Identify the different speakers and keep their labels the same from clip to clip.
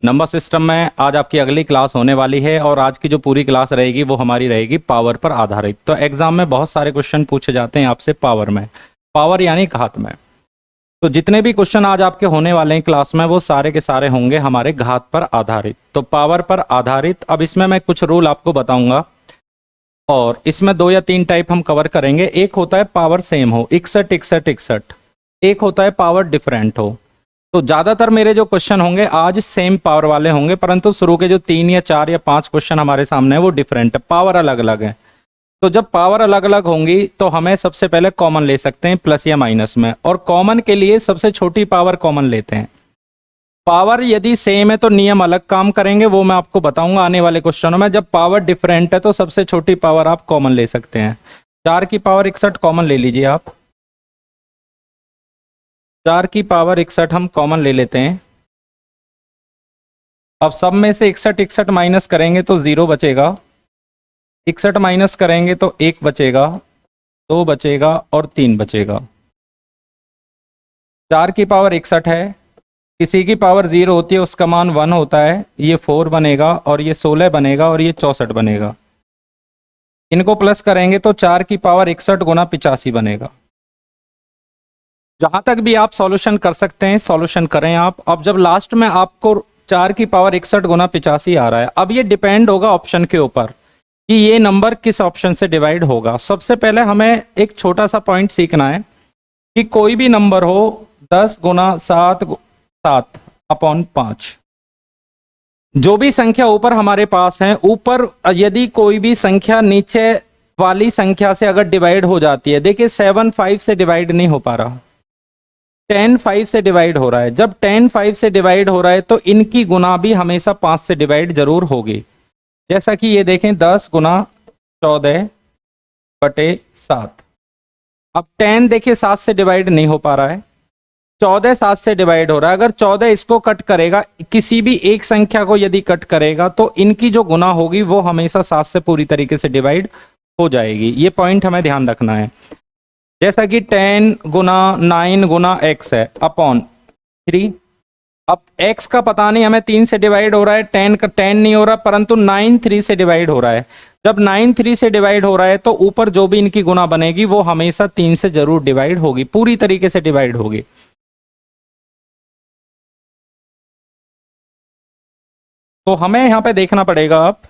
Speaker 1: Number system में आज आपकी अगली क्लास होने वाली है और आज की जो पूरी क्लास रहेगी वो हमारी रहेगी पावर पर आधारित। तो एग्जाम में बहुत सारे क्वेश्चन पूछे जाते हैं आपसे पावर में, पावर यानी घात में। तो जितने भी क्वेश्चन आज आपके होने वाले हैं क्लास में वो सारे के सारे होंगे हमारे घात पर आधारित, तो पावर पर आधारित। अब इसमें मैं कुछ रूल आपको बताऊंगा और इसमें 2 या 3 टाइप हम कवर करेंगे। एक होता है पावर सेम हो, 61 61 61। एक होता है पावर डिफरेंट हो। तो ज्यादातर मेरे जो क्वेश्चन होंगे आज सेम पावर वाले होंगे, परंतु शुरू के जो 3 या 4 या 5 क्वेश्चन हमारे सामने है वो डिफरेंट है, पावर अलग अलग है। तो जब पावर अलग अलग होंगी तो हमें सबसे पहले कॉमन ले सकते हैं प्लस या माइनस में, और कॉमन के लिए सबसे छोटी पावर कॉमन लेते हैं। पावर यदि सेम है तो नियम अलग काम करेंगे, वो मैं आपको बताऊंगा आने वाले क्वेश्चनों में। जब पावर डिफरेंट है तो सबसे छोटी पावर आप कॉमन ले सकते हैं। 4 की पावर 61 कॉमन ले लीजिए आप। 4 की पावर 61 हम कॉमन ले लेते हैं। अब सब में से 61 61 माइनस करेंगे तो 0 बचेगा, 61 माइनस करेंगे तो 1 बचेगा, 2 बचेगा और 3 बचेगा। 4 की पावर 61 है, किसी की पावर 0 होती है उसका मान 1 होता है। ये 4 बनेगा और ये 16 बनेगा और ये 64 बनेगा। इनको प्लस करेंगे तो 4 की पावर 61 गुना 85 बनेगा। जहां तक भी आप सॉल्यूशन कर सकते हैं सॉल्यूशन करें आप। अब जब लास्ट में आपको 4 की पावर 61 गुना 85 आ रहा है, अब ये डिपेंड होगा ऑप्शन के ऊपर कि ये नंबर किस ऑप्शन से डिवाइड होगा। सबसे पहले हमें एक छोटा सा पॉइंट सीखना है कि कोई भी नंबर हो 10 गुना 7 अपॉन 5, जो भी संख्या ऊपर हमारे पास है, ऊपर यदि कोई भी संख्या नीचे वाली संख्या से अगर डिवाइड हो जाती है, देखिए 7 5 से डिवाइड नहीं हो पा रहा, 10 5 से डिवाइड हो रहा है। जब 10 5 से डिवाइड हो रहा है तो इनकी गुना भी हमेशा 5 से डिवाइड जरूर होगी। जैसा कि ये देखें 10 गुना 14 बटे 7। अब 10 देखिए 7 से डिवाइड नहीं हो पा रहा है, 14 7 से डिवाइड हो रहा है। अगर 14 इसको कट करेगा, किसी भी एक संख्या को यदि कट करेगा तो इनकी जो गुना होगी वो हमेशा 7 से पूरी तरीके से डिवाइड हो जाएगी। ये पॉइंट हमें ध्यान रखना है। जैसा कि 10 गुना 9 गुना x है अपॉन 3। अब x का पता नहीं, हमें 3 से डिवाइड हो रहा है, 10 का 10 नहीं हो रहा, परंतु 9 3 से डिवाइड हो रहा है। जब 9 3 से डिवाइड हो रहा है तो ऊपर जो भी इनकी गुना बनेगी वो हमेशा 3 से जरूर डिवाइड होगी, पूरी तरीके से डिवाइड होगी। तो हमें यहां पे देखना पड़ेगा अब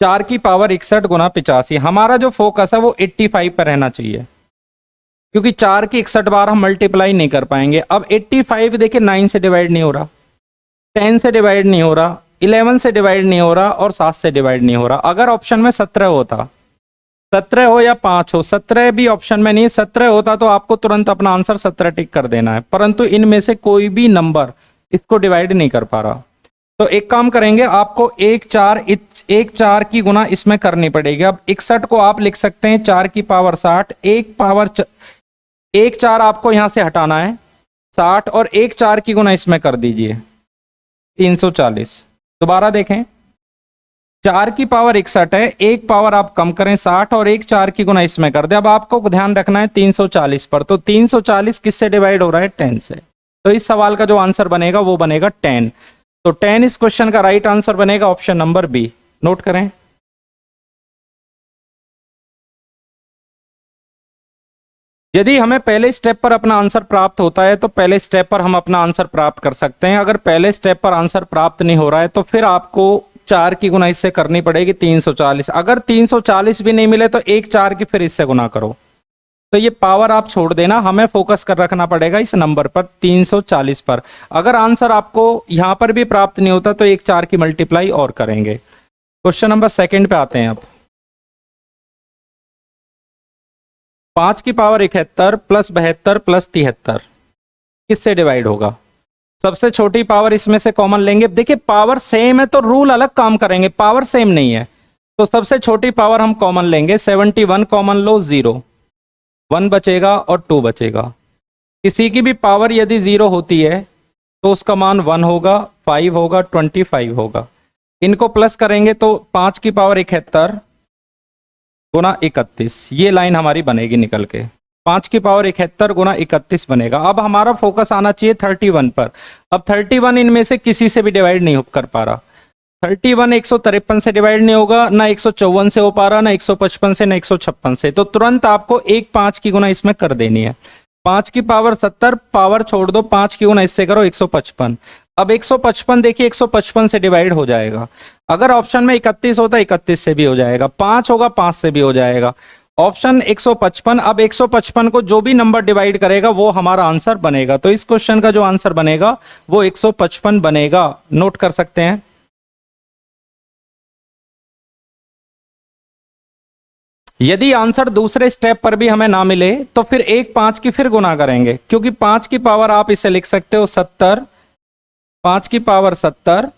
Speaker 1: 4 की पावर 61 गुना 85। हमारा जो फोकस है वो 85 पर रहना चाहिए, क्योंकि 4 की 61 बार हम मल्टीप्लाई नहीं कर पाएंगे। अब 85 देखिए 9 से डिवाइड नहीं हो रहा, 10 से डिवाइड नहीं हो रहा, 11 से डिवाइड नहीं हो रहा और 7 से डिवाइड नहीं हो रहा। अगर ऑप्शन में 17 होता, 17 हो या 5 हो, 17 भी ऑप्शन में नहीं, 17 होता तो आपको तुरंत अपना आंसर 17 टिक कर देना है, परंतु इनमें से कोई भी नंबर इसको डिवाइड नहीं कर पा रहा। तो एक काम करेंगे, आपको 1 4 की गुना इसमें करनी पड़ेगी। अब 61 को आप लिख सकते हैं 4 की पावर 60, 1 4 आपको यहां से हटाना है 60, और 1 4 की गुना इसमें कर दीजिए 340। दोबारा देखें, 4 की पावर 61 है, 1 पावर आप कम करें 60 और 1 4 की गुना इसमें कर दे। अब आपको ध्यान रखना है 340 पर, तो 340 किससे डिवाइड हो रहा है? 10 से। तो इस सवाल का जो आंसर बनेगा वो बनेगा 10। तो 10 इस क्वेश्चन का राइट आंसर बनेगा ऑप्शन नंबर बी। नोट करें। यदि हमें पहले स्टेप पर अपना आंसर प्राप्त होता है तो पहले स्टेप पर हम अपना आंसर प्राप्त कर सकते हैं। अगर पहले स्टेप पर आंसर प्राप्त नहीं हो रहा है तो फिर आपको 4 की गुना इससे करनी पड़ेगी 340। अगर 340 भी नहीं मिले तो 1 4 की फिर इससे गुना करो। तो ये पावर आप छोड़ देना, हमें फोकस कर रखना पड़ेगा इस नंबर पर 340 पर। अगर आंसर आपको यहां पर भी प्राप्त नहीं होता तो 1 4 की मल्टीप्लाई और करेंगे। क्वेश्चन नंबर 2 पे आते हैं। अब 5 की पावर 71 प्लस 72 प्लस 73 किससे डिवाइड होगा? सबसे छोटी पावर इसमें से कॉमन लेंगे। देखिए पावर सेम है तो रूल अलग काम करेंगे, पावर सेम नहीं है तो सबसे छोटी पावर हम कॉमन लेंगे। 71 कॉमन लो, 0 1 बचेगा और 2 बचेगा। किसी की भी पावर यदि 0 होती है तो उसका मान 1 होगा, 5 होगा, 25 होगा। इनको प्लस करेंगे तो 5 की पावर 71 गुना 31, ये लाइन हमारी बनेगी निकल के। 5 की पावर 71 गुना 31 बनेगा। अब हमारा फोकस आना चाहिए 31 पर। अब 31 इनमें से किसी से भी डिवाइड नहीं कर पा रहा। 31 153 से डिवाइड नहीं होगा, ना 154 से हो पा रहा, ना 155 से, ना 156 से। तो तुरंत आपको एक 5 की गुना इसमें कर देनी है। 5 की पावर 70, पावर छोड़ दो, 5 की गुना इससे करो 155। अब 155 देखिए 155 से डिवाइड हो जाएगा। अगर ऑप्शन में 31 होता 31 से भी हो जाएगा, 5 होगा 5 से भी हो जाएगा। ऑप्शन 155। अब 155 को जो भी नंबर डिवाइड करेगा वो हमारा आंसर बनेगा। तो इस क्वेश्चन का जो आंसर बनेगा वो 155 बनेगा। नोट कर सकते हैं। यदि आंसर दूसरे स्टेप पर भी हमें ना मिले तो फिर एक 5 की फिर गुना करेंगे, क्योंकि 5 की पावर आप इसे लिख सकते हो 70, 5 की पावर 70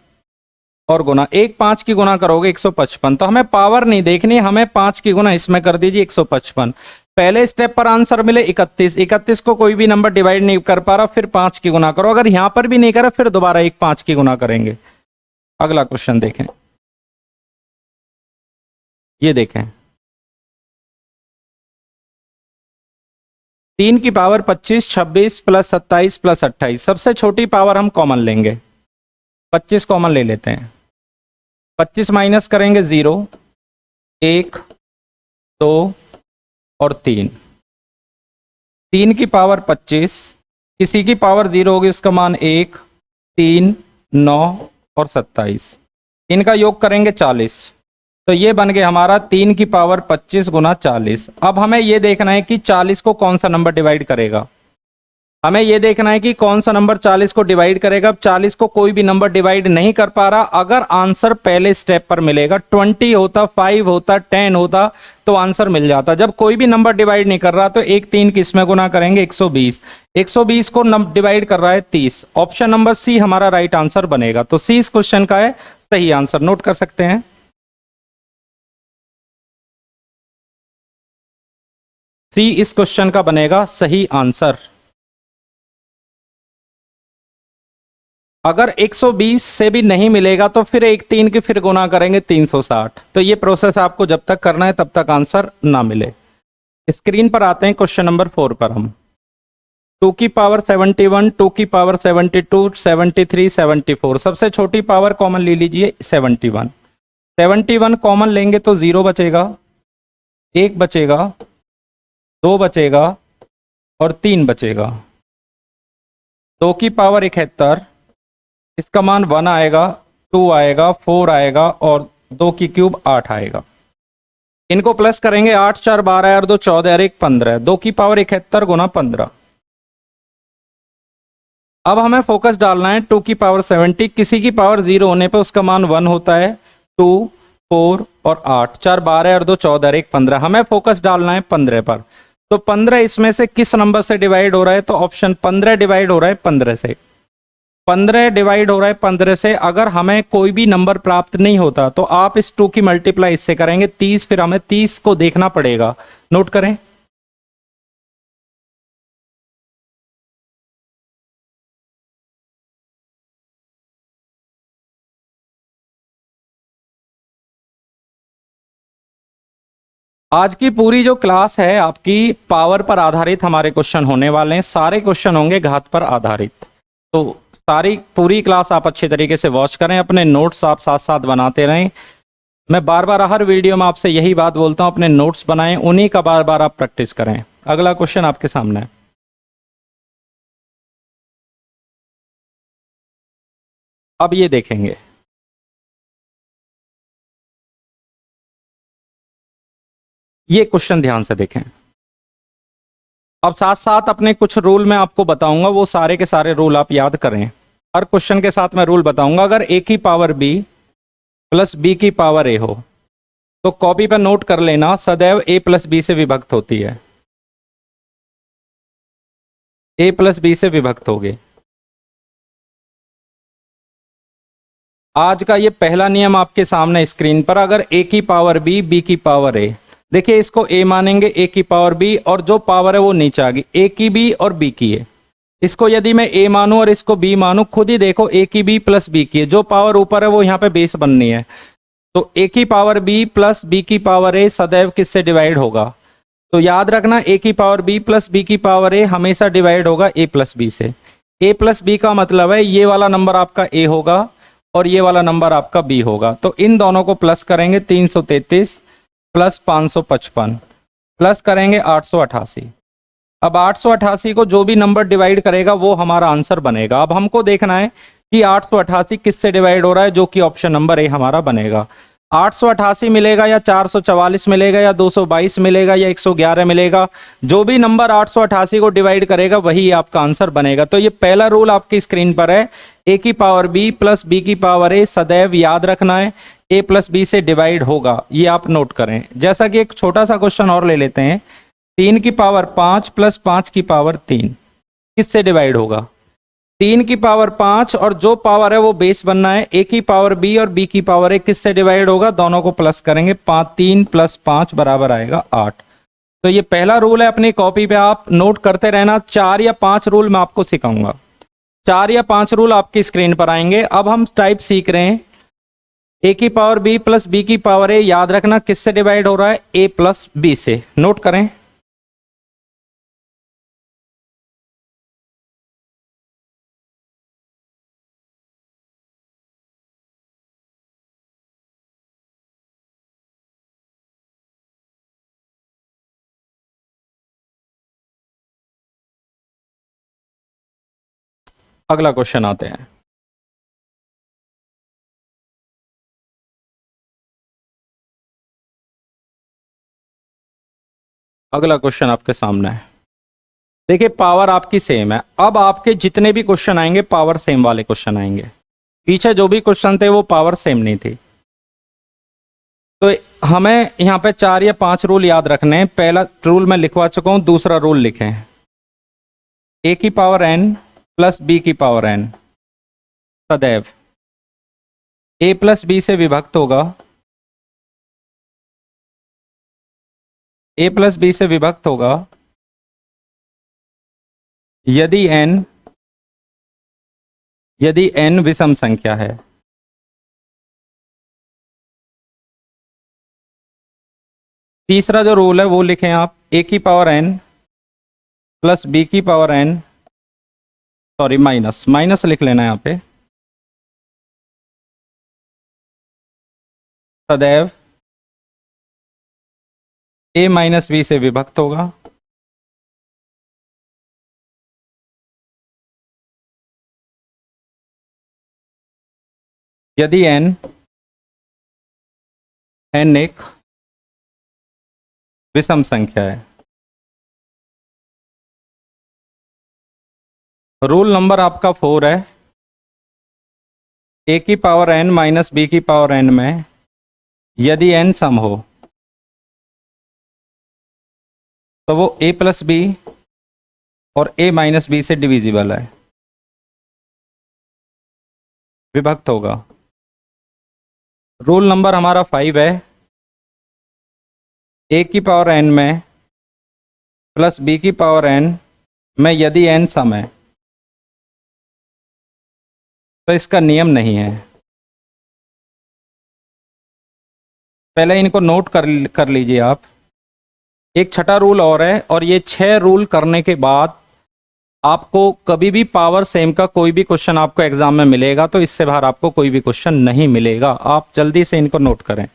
Speaker 1: और गुना, एक 5 की गुना करोगे 155। तो हमें पावर नहीं देखनी, हमें 5 की गुना इसमें कर दीजिए 155। पहले स्टेप पर आंसर मिले 31, 31 को कोई भी नंबर डिवाइड नहीं कर पा रहा, फिर 5 की गुना करो। अगर यहां पर भी नहीं करा फिर दोबारा एक 5 की गुना करेंगे। अगला क्वेश्चन देखें, ये देखें 3 की पावर 25, 26 प्लस 27 प्लस 28। सबसे छोटी पावर हम कॉमन लेंगे, 25 कॉमन ले लेते हैं। 25 माइनस करेंगे 0, 1, 2 और 3। 3 की पावर 25, किसी की पावर 0 होगी उसका मान 1, 3, 9 और 27। इनका योग करेंगे 40। तो ये बन गया हमारा 3 की पावर 25 गुना 40। अब हमें ये देखना है कि 40 को कौन सा नंबर डिवाइड करेगा। हमें ये देखना है कि कौन सा नंबर 40 को डिवाइड करेगा। अब 40 को कोई भी नंबर डिवाइड नहीं कर पा रहा। अगर आंसर पहले स्टेप पर मिलेगा, 20 होता, 5 होता, 10 होता तो आंसर मिल जाता। जब कोई भी नंबर डिवाइड नहीं कर रहा तो एक 3 किसमें गुना करेंगे 120। 120 को डिवाइड कर रहा है 30। ऑप्शन नंबर सी हमारा राइट आंसर बनेगा। तो सी इस क्वेश्चन का है सही आंसर। नोट कर सकते हैं। सी इस क्वेश्चन का बनेगा सही आंसर। अगर 120 से भी नहीं मिलेगा तो फिर एक 3 की फिर गुना करेंगे 360। तो ये प्रोसेस आपको जब तक करना है तब तक आंसर ना मिले। स्क्रीन पर आते हैं क्वेश्चन नंबर 4 पर। हम 2 की पावर 71, 2 की पावर 72, 73, 74। सबसे छोटी पावर कॉमन ले लीजिए 71। 71 कॉमन लेंगे तो 0 बचेगा, 1 बचेगा, 2 बचेगा और 3 बचेगा। 2 की पावर 71, इसका मान 1 आएगा, 2 आएगा, 4 आएगा और 2 की क्यूब 8 आएगा। इनको प्लस करेंगे, 8 4 12 और 2 14 और 1 15। 2 की पावर 71 गुना 15। अब हमें फोकस डालना है 2 की पावर 70। किसी की पावर 0 होने पे उसका मान 1 होता है। 2, 4 और 8, 4 12 और 2 14 और 1 15। हमें फोकस डालना है 15 पर। तो 15 इसमें से किस नंबर से डिवाइड हो रहा है? तो ऑप्शन 15 डिवाइड हो रहा है 15 से। 15 डिवाइड हो रहा है 15 से। अगर हमें कोई भी नंबर प्राप्त नहीं होता तो आप इस 2 की मल्टीप्लाई इससे करेंगे 30। फिर हमें 30 को देखना पड़ेगा। नोट करें। आज की पूरी जो क्लास है आपकी पावर पर आधारित हमारे क्वेश्चन होने वाले हैं। सारे क्वेश्चन होंगे घात पर आधारित। तो सारी पूरी क्लास आप अच्छे तरीके से वॉच करें, अपने नोट्स आप साथ साथ बनाते रहें। मैं बार बार हर वीडियो में आपसे यही बात बोलता हूं, अपने नोट्स बनाएं, उन्हीं का बार बार आप प्रैक्टिस करें। अगला क्वेश्चन आपके सामने है। अब ये देखेंगे, ये क्वेश्चन ध्यान से देखें। अब साथ साथ अपने कुछ रूल मैं आपको बताऊंगा, वो सारे के सारे रूल आप याद करें। हर क्वेश्चन के साथ मैं रूल बताऊंगा। अगर ए की पावर बी प्लस बी की पावर ए हो तो कॉपी पर नोट कर लेना, सदैव ए प्लस बी से विभक्त होती है। ए प्लस बी से विभक्त होगी। आज का ये पहला नियम आपके सामने स्क्रीन पर। अगर ए की पावर बी, बी की पावर ए, देखिए इसको ए मानेंगे, ए की पावर बी, और जो पावर है वो नीचे आ गई, ए की बी और बी की ए। इसको यदि मैं ए मानूं और इसको बी मानूं, खुद ही देखो ए की बी प्लस बी की है, जो पावर ऊपर है वो यहाँ पे बेस बननी है। तो ए की पावर बी प्लस बी की पावर ए सदैव किससे डिवाइड होगा? तो याद रखना a की पावर b प्लस b की पावर a हमेशा डिवाइड होगा a प्लस b से। a प्लस b का मतलब है ये वाला नंबर आपका a होगा और ये वाला नंबर आपका b होगा। तो इन दोनों को प्लस करेंगे 333 प्लस 555 प्लस करेंगे 888। अब 888 को जो भी नंबर डिवाइड करेगा वो हमारा आंसर बनेगा। अब हमको देखना है कि 888 किससे डिवाइड हो रहा है, जो कि ऑप्शन नंबर ए हमारा बनेगा। 888 मिलेगा या 444 मिलेगा या 222 मिलेगा या 111 मिलेगा, जो भी नंबर 888 को डिवाइड करेगा वही आपका आंसर बनेगा। तो ये पहला रूल आपकी स्क्रीन पर है, ए की पावर बी प्लस बी की पावर ए सदैव याद रखना है ए प्लस बी से डिवाइड होगा, ये आप नोट करें। जैसा कि एक छोटा सा क्वेश्चन और ले लेते हैं, 3 की पावर 5 प्लस 5 की पावर 3 किससे डिवाइड होगा? 3 की पावर 5 और जो पावर है वो बेस बनना है, ए की पावर बी और बी की पावर ए किससे डिवाइड होगा? दोनों को प्लस करेंगे, 5 3 प्लस 5 बराबर आएगा 8। तो ये पहला रूल है, अपनी कॉपी पे आप नोट करते रहना। 4 या 5 रूल मैं आपको सिखाऊंगा, 4 या 5 रूल आपकी स्क्रीन पर आएंगे। अब हम टाइप सीख रहे हैं, ए की पावर बी प्लस बी की पावर ए याद रखना किससे डिवाइड हो रहा है? ए प्लस बी से। नोट करें, अगला क्वेश्चन आते हैं। अगला क्वेश्चन आपके सामने है। देखिए पावर आपकी सेम है। अब आपके जितने भी क्वेश्चन आएंगे पावर सेम वाले क्वेश्चन आएंगे, पीछे जो भी क्वेश्चन थे वो पावर सेम नहीं थी। तो हमें यहाँ पे 4 या 5 रूल याद रखने हैं। पहला रूल मैं लिखवा चुका हूं, दूसरा रूल लिखें, ए की पावर एन प्लस बी की पावर एन सदैव ए प्लस बी से विभक्त होगा, ए प्लस बी से विभक्त होगा यदि n विषम संख्या है। तीसरा जो रूल है वो लिखें आप, ए की पावर n प्लस बी की पावर n, सॉरी माइनस लिख लेना है यहाँ पे, सदैव a माइनस बी से विभक्त होगा यदि n एक विषम संख्या है। रूल नंबर आपका 4 है, ए की पावर n माइनस बी की पावर n में यदि n सम हो तो वो a प्लस बी और a माइनस बी से डिविजिबल है, विभक्त होगा। रूल नंबर हमारा 5 है, a की पावर n में प्लस b की पावर n में यदि n सम है तो इसका नियम नहीं है। पहले इनको नोट कर लीजिए आप। एक छठा रूल और है, और ये 6 रूल करने के बाद आपको कभी भी पावर सेम का कोई भी क्वेश्चन आपको एग्जाम में मिलेगा तो इससे बाहर आपको कोई भी क्वेश्चन नहीं मिलेगा। आप जल्दी से इनको नोट करें।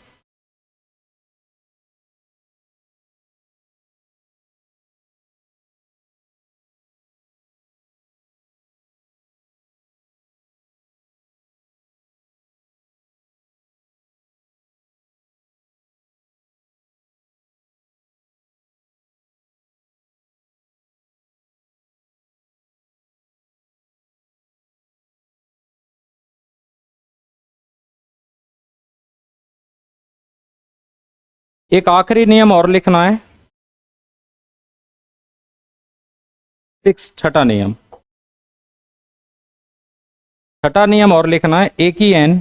Speaker 1: एक आखिरी नियम और लिखना है, 6 छठा नियम और लिखना है, ए की n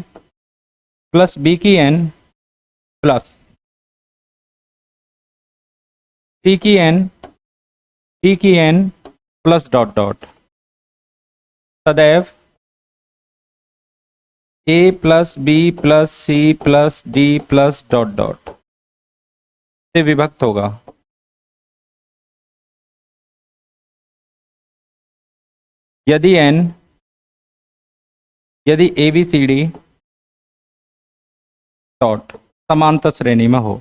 Speaker 1: प्लस बी की n प्लस सी की n डी की n प्लस डॉट डॉट सदैव A plus B plus C plus D plus dot dot से विभक्त होगा। यदि n, यदि A B C D dot समांतर श्रेणी में हो।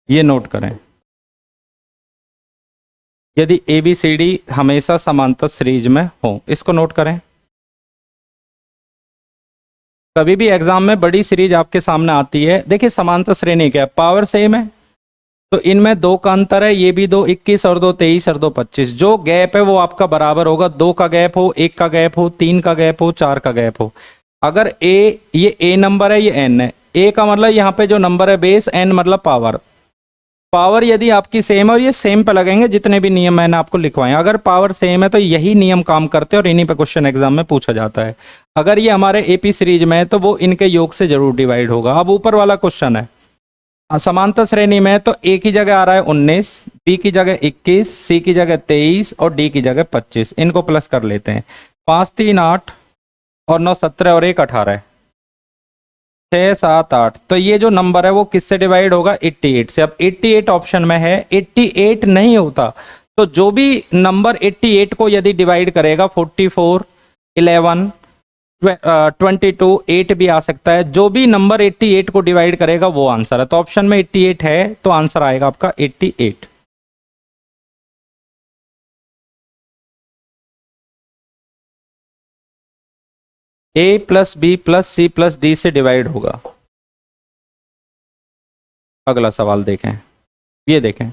Speaker 1: ये नोट करें, यदि ए बी सी डी हमेशा समांतर सीरीज में हो, इसको नोट करें। कभी भी एग्जाम में बड़ी सीरीज आपके सामने आती है, देखिए समांतर श्रेणी क्या है, पावर सेम है तो इनमें दो का अंतर है, ये भी दो 21 और दो 23 और दो 25, जो गैप है वो आपका बराबर होगा, 2 का गैप हो, 1 का गैप हो, 3 का गैप हो, 4 का गैप हो। अगर ये ए नंबर है, ये एन है, ए का मतलब यहाँ पे जो नंबर है बेस, एन मतलब पावर। पावर यदि आपकी सेम है, और ये सेम पे लगेंगे जितने भी नियम मैंने आपको लिखवाए, अगर पावर सेम है तो यही नियम काम करते हैं और इन्हीं पे क्वेश्चन एग्जाम में पूछा जाता है। अगर ये हमारे एपी सीरीज में है तो वो इनके योग से जरूर डिवाइड होगा। अब ऊपर वाला क्वेश्चन है, समांतर श्रेणी में तो ए की जगह आ रहा है 19, बी की जगह 21, सी की जगह 23 और डी की जगह 25। इनको प्लस कर लेते हैं, 5 3 8 और 9 17 और 1 18, 6 7 8। तो ये जो नंबर है वो किससे डिवाइड होगा, 88 से। अब 88 ऑप्शन में है, 88 नहीं होता तो जो भी नंबर 88 को यदि डिवाइड करेगा, 44 11 22 8 भी आ सकता है, जो भी नंबर 88 को डिवाइड करेगा वो आंसर है। तो ऑप्शन में 88 है तो आंसर आएगा आपका 88। A plus B plus C plus D से डिवाइड होगा। अगला सवाल देखें, ये देखें,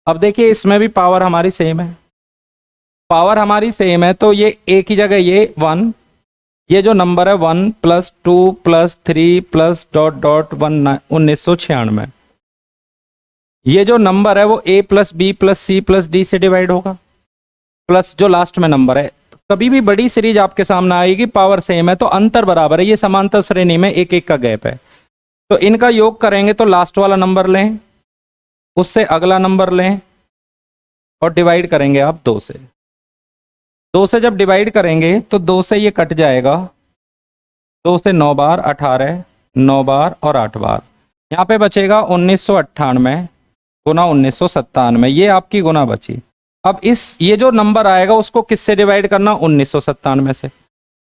Speaker 1: अब देखिए इसमें भी पावर हमारी सेम है, पावर हमारी सेम है तो ये ए की जगह ये 1, ये जो नंबर है 1 plus 2 plus 3 plus dot dot 1 1996, ये जो नंबर है वो A plus B plus C plus D से डिवाइड होगा, प्लस जो लास्ट में नंबर है। कभी भी बड़ी सीरीज आपके सामने आएगी, पावर सेम है तो अंतर बराबर है, ये समांतर श्रेणी में एक एक का गैप है, तो इनका योग करेंगे तो लास्ट वाला नंबर लें, उससे अगला नंबर लें और डिवाइड करेंगे आप 2 से। 2 से जब डिवाइड करेंगे तो 2 से ये कट जाएगा, 2 से 9 बार 18, 9 बार और 8 बार, यहाँ पे बचेगा 1998 गुना 1997, ये आपकी गुना बची। अब ये जो नंबर आएगा उसको किससे डिवाइड करना, 1997 से।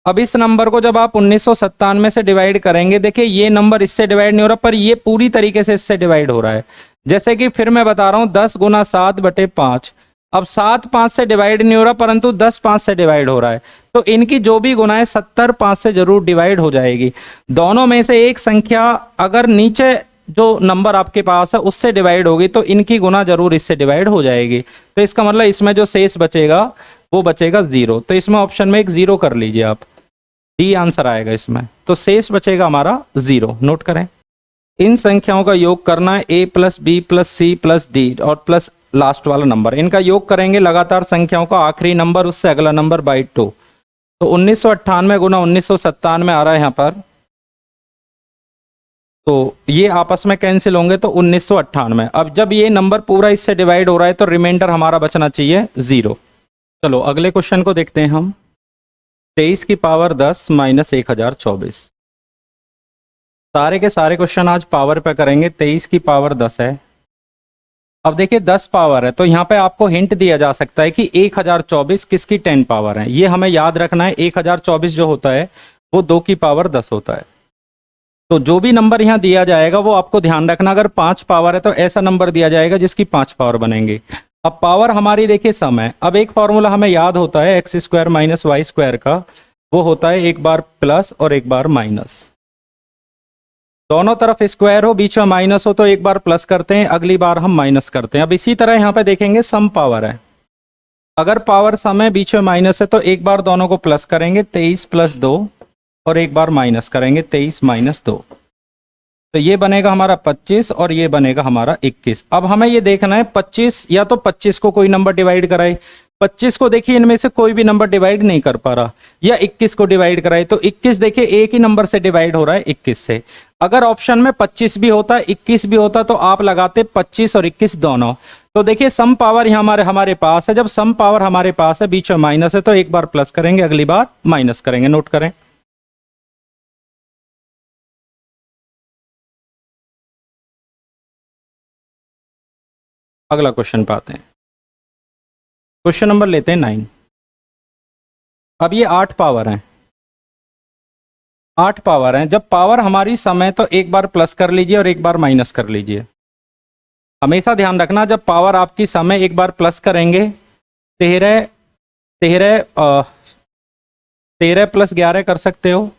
Speaker 1: अब इस नंबर को जब आप 1997 से डिवाइड करेंगे, देखिए ये नंबर इससे डिवाइड नहीं हो रहा पर ये पूरी तरीके से इससे डिवाइड हो रहा है। जैसे कि फिर मैं बता रहा हूं 10 गुना 7 बटे 5, अब 7 5 से डिवाइड नहीं हो रहा परंतु 10 5 से डिवाइड हो रहा है, तो इनकी जो भी गुना है 70 5 से जरूर डिवाइड हो जाएगी। दोनों में से एक संख्या अगर नीचे जो नंबर आपके पास है उससे डिवाइड होगी तो इनकी गुना जरूर इससे डिवाइड हो जाएगी, तो इसका मतलब इसमें जो शेष बचेगा वो बचेगा 0। तो इसमें ऑप्शन में एक 0 कर लीजिए आप, डी आंसर आएगा इसमें, तो शेष बचेगा हमारा 0। नोट करें, इन संख्याओं का योग करना है a plus B plus C plus D और प्लस लास्ट वाला नंबर, इनका योग करेंगे लगातार संख्याओं का, आखिरी नंबर उससे अगला नंबर बाई 2, तो 1998 गुना 1997 आ रहा है यहाँ पर, तो ये आपस में कैंसिल होंगे तो 1998। अब जब ये नंबर पूरा इससे डिवाइड हो रहा है तो रिमाइंडर हमारा बचना चाहिए 0। चलो अगले क्वेश्चन को देखते हैं हम, 23 की पावर 10 माइनस 1024। सारे के सारे क्वेश्चन आज पावर पे करेंगे। 23 की पावर 10 है, अब देखिए 10 पावर है तो यहाँ पे आपको हिंट दिया जा सकता है कि 1024 किसकी 10 पावर है, ये हमें याद रखना है। 1024 जो होता है वो 2 की पावर 10 होता है, तो जो भी नंबर यहाँ दिया जाएगा वो आपको ध्यान रखना, अगर 5 पावर है तो ऐसा नंबर दिया जाएगा जिसकी 5 पावर बनेंगे। अब पावर हमारी देखिए सम है, अब एक फॉर्मूला हमें याद होता है X square minus Y square का, वो होता है एक बार प्लस और एक बार माइनस, दोनों तरफ स्क्वायर हो बीच में माइनस हो तो एक बार प्लस करते हैं, अगली बार हम माइनस करते हैं। अब इसी तरह यहाँ पे देखेंगे सम पावर है, अगर पावर सम है बीच में माइनस है तो एक बार दोनों को प्लस करेंगे 23 प्लस 2 और एक बार माइनस करेंगे 23 माइनस 2, तो ये बनेगा हमारा 25 और ये बनेगा हमारा 21। अब हमें ये देखना है 25 या तो 25 को कोई नंबर डिवाइड कराए, 25 को देखिए इनमें से कोई भी नंबर डिवाइड नहीं कर पा रहा, या 21 को डिवाइड कराए तो 21 देखिए एक ही नंबर से डिवाइड हो रहा है 21 से। अगर ऑप्शन में 25 भी होता 21 भी होता तो आप लगाते 25 और 21 दोनों, तो देखिए सम पावर यहाँ हमारे पास है, जब सम पावर हमारे पास है बीच में माइनस है तो एक बार प्लस करेंगे अगली बार माइनस करेंगे। नोट करें, अगला क्वेश्चन पे आते हैं। क्वेश्चन नंबर लेते हैं 9। अब ये 8 पावर हैं, 8 पावर हैं। जब पावर हमारी सम है तो एक बार प्लस कर लीजिए और एक बार माइनस कर लीजिए। हमेशा ध्यान रखना, जब पावर आपकी सम है एक बार प्लस करेंगे, 13 13 13 प्लस 11 कर सकते हो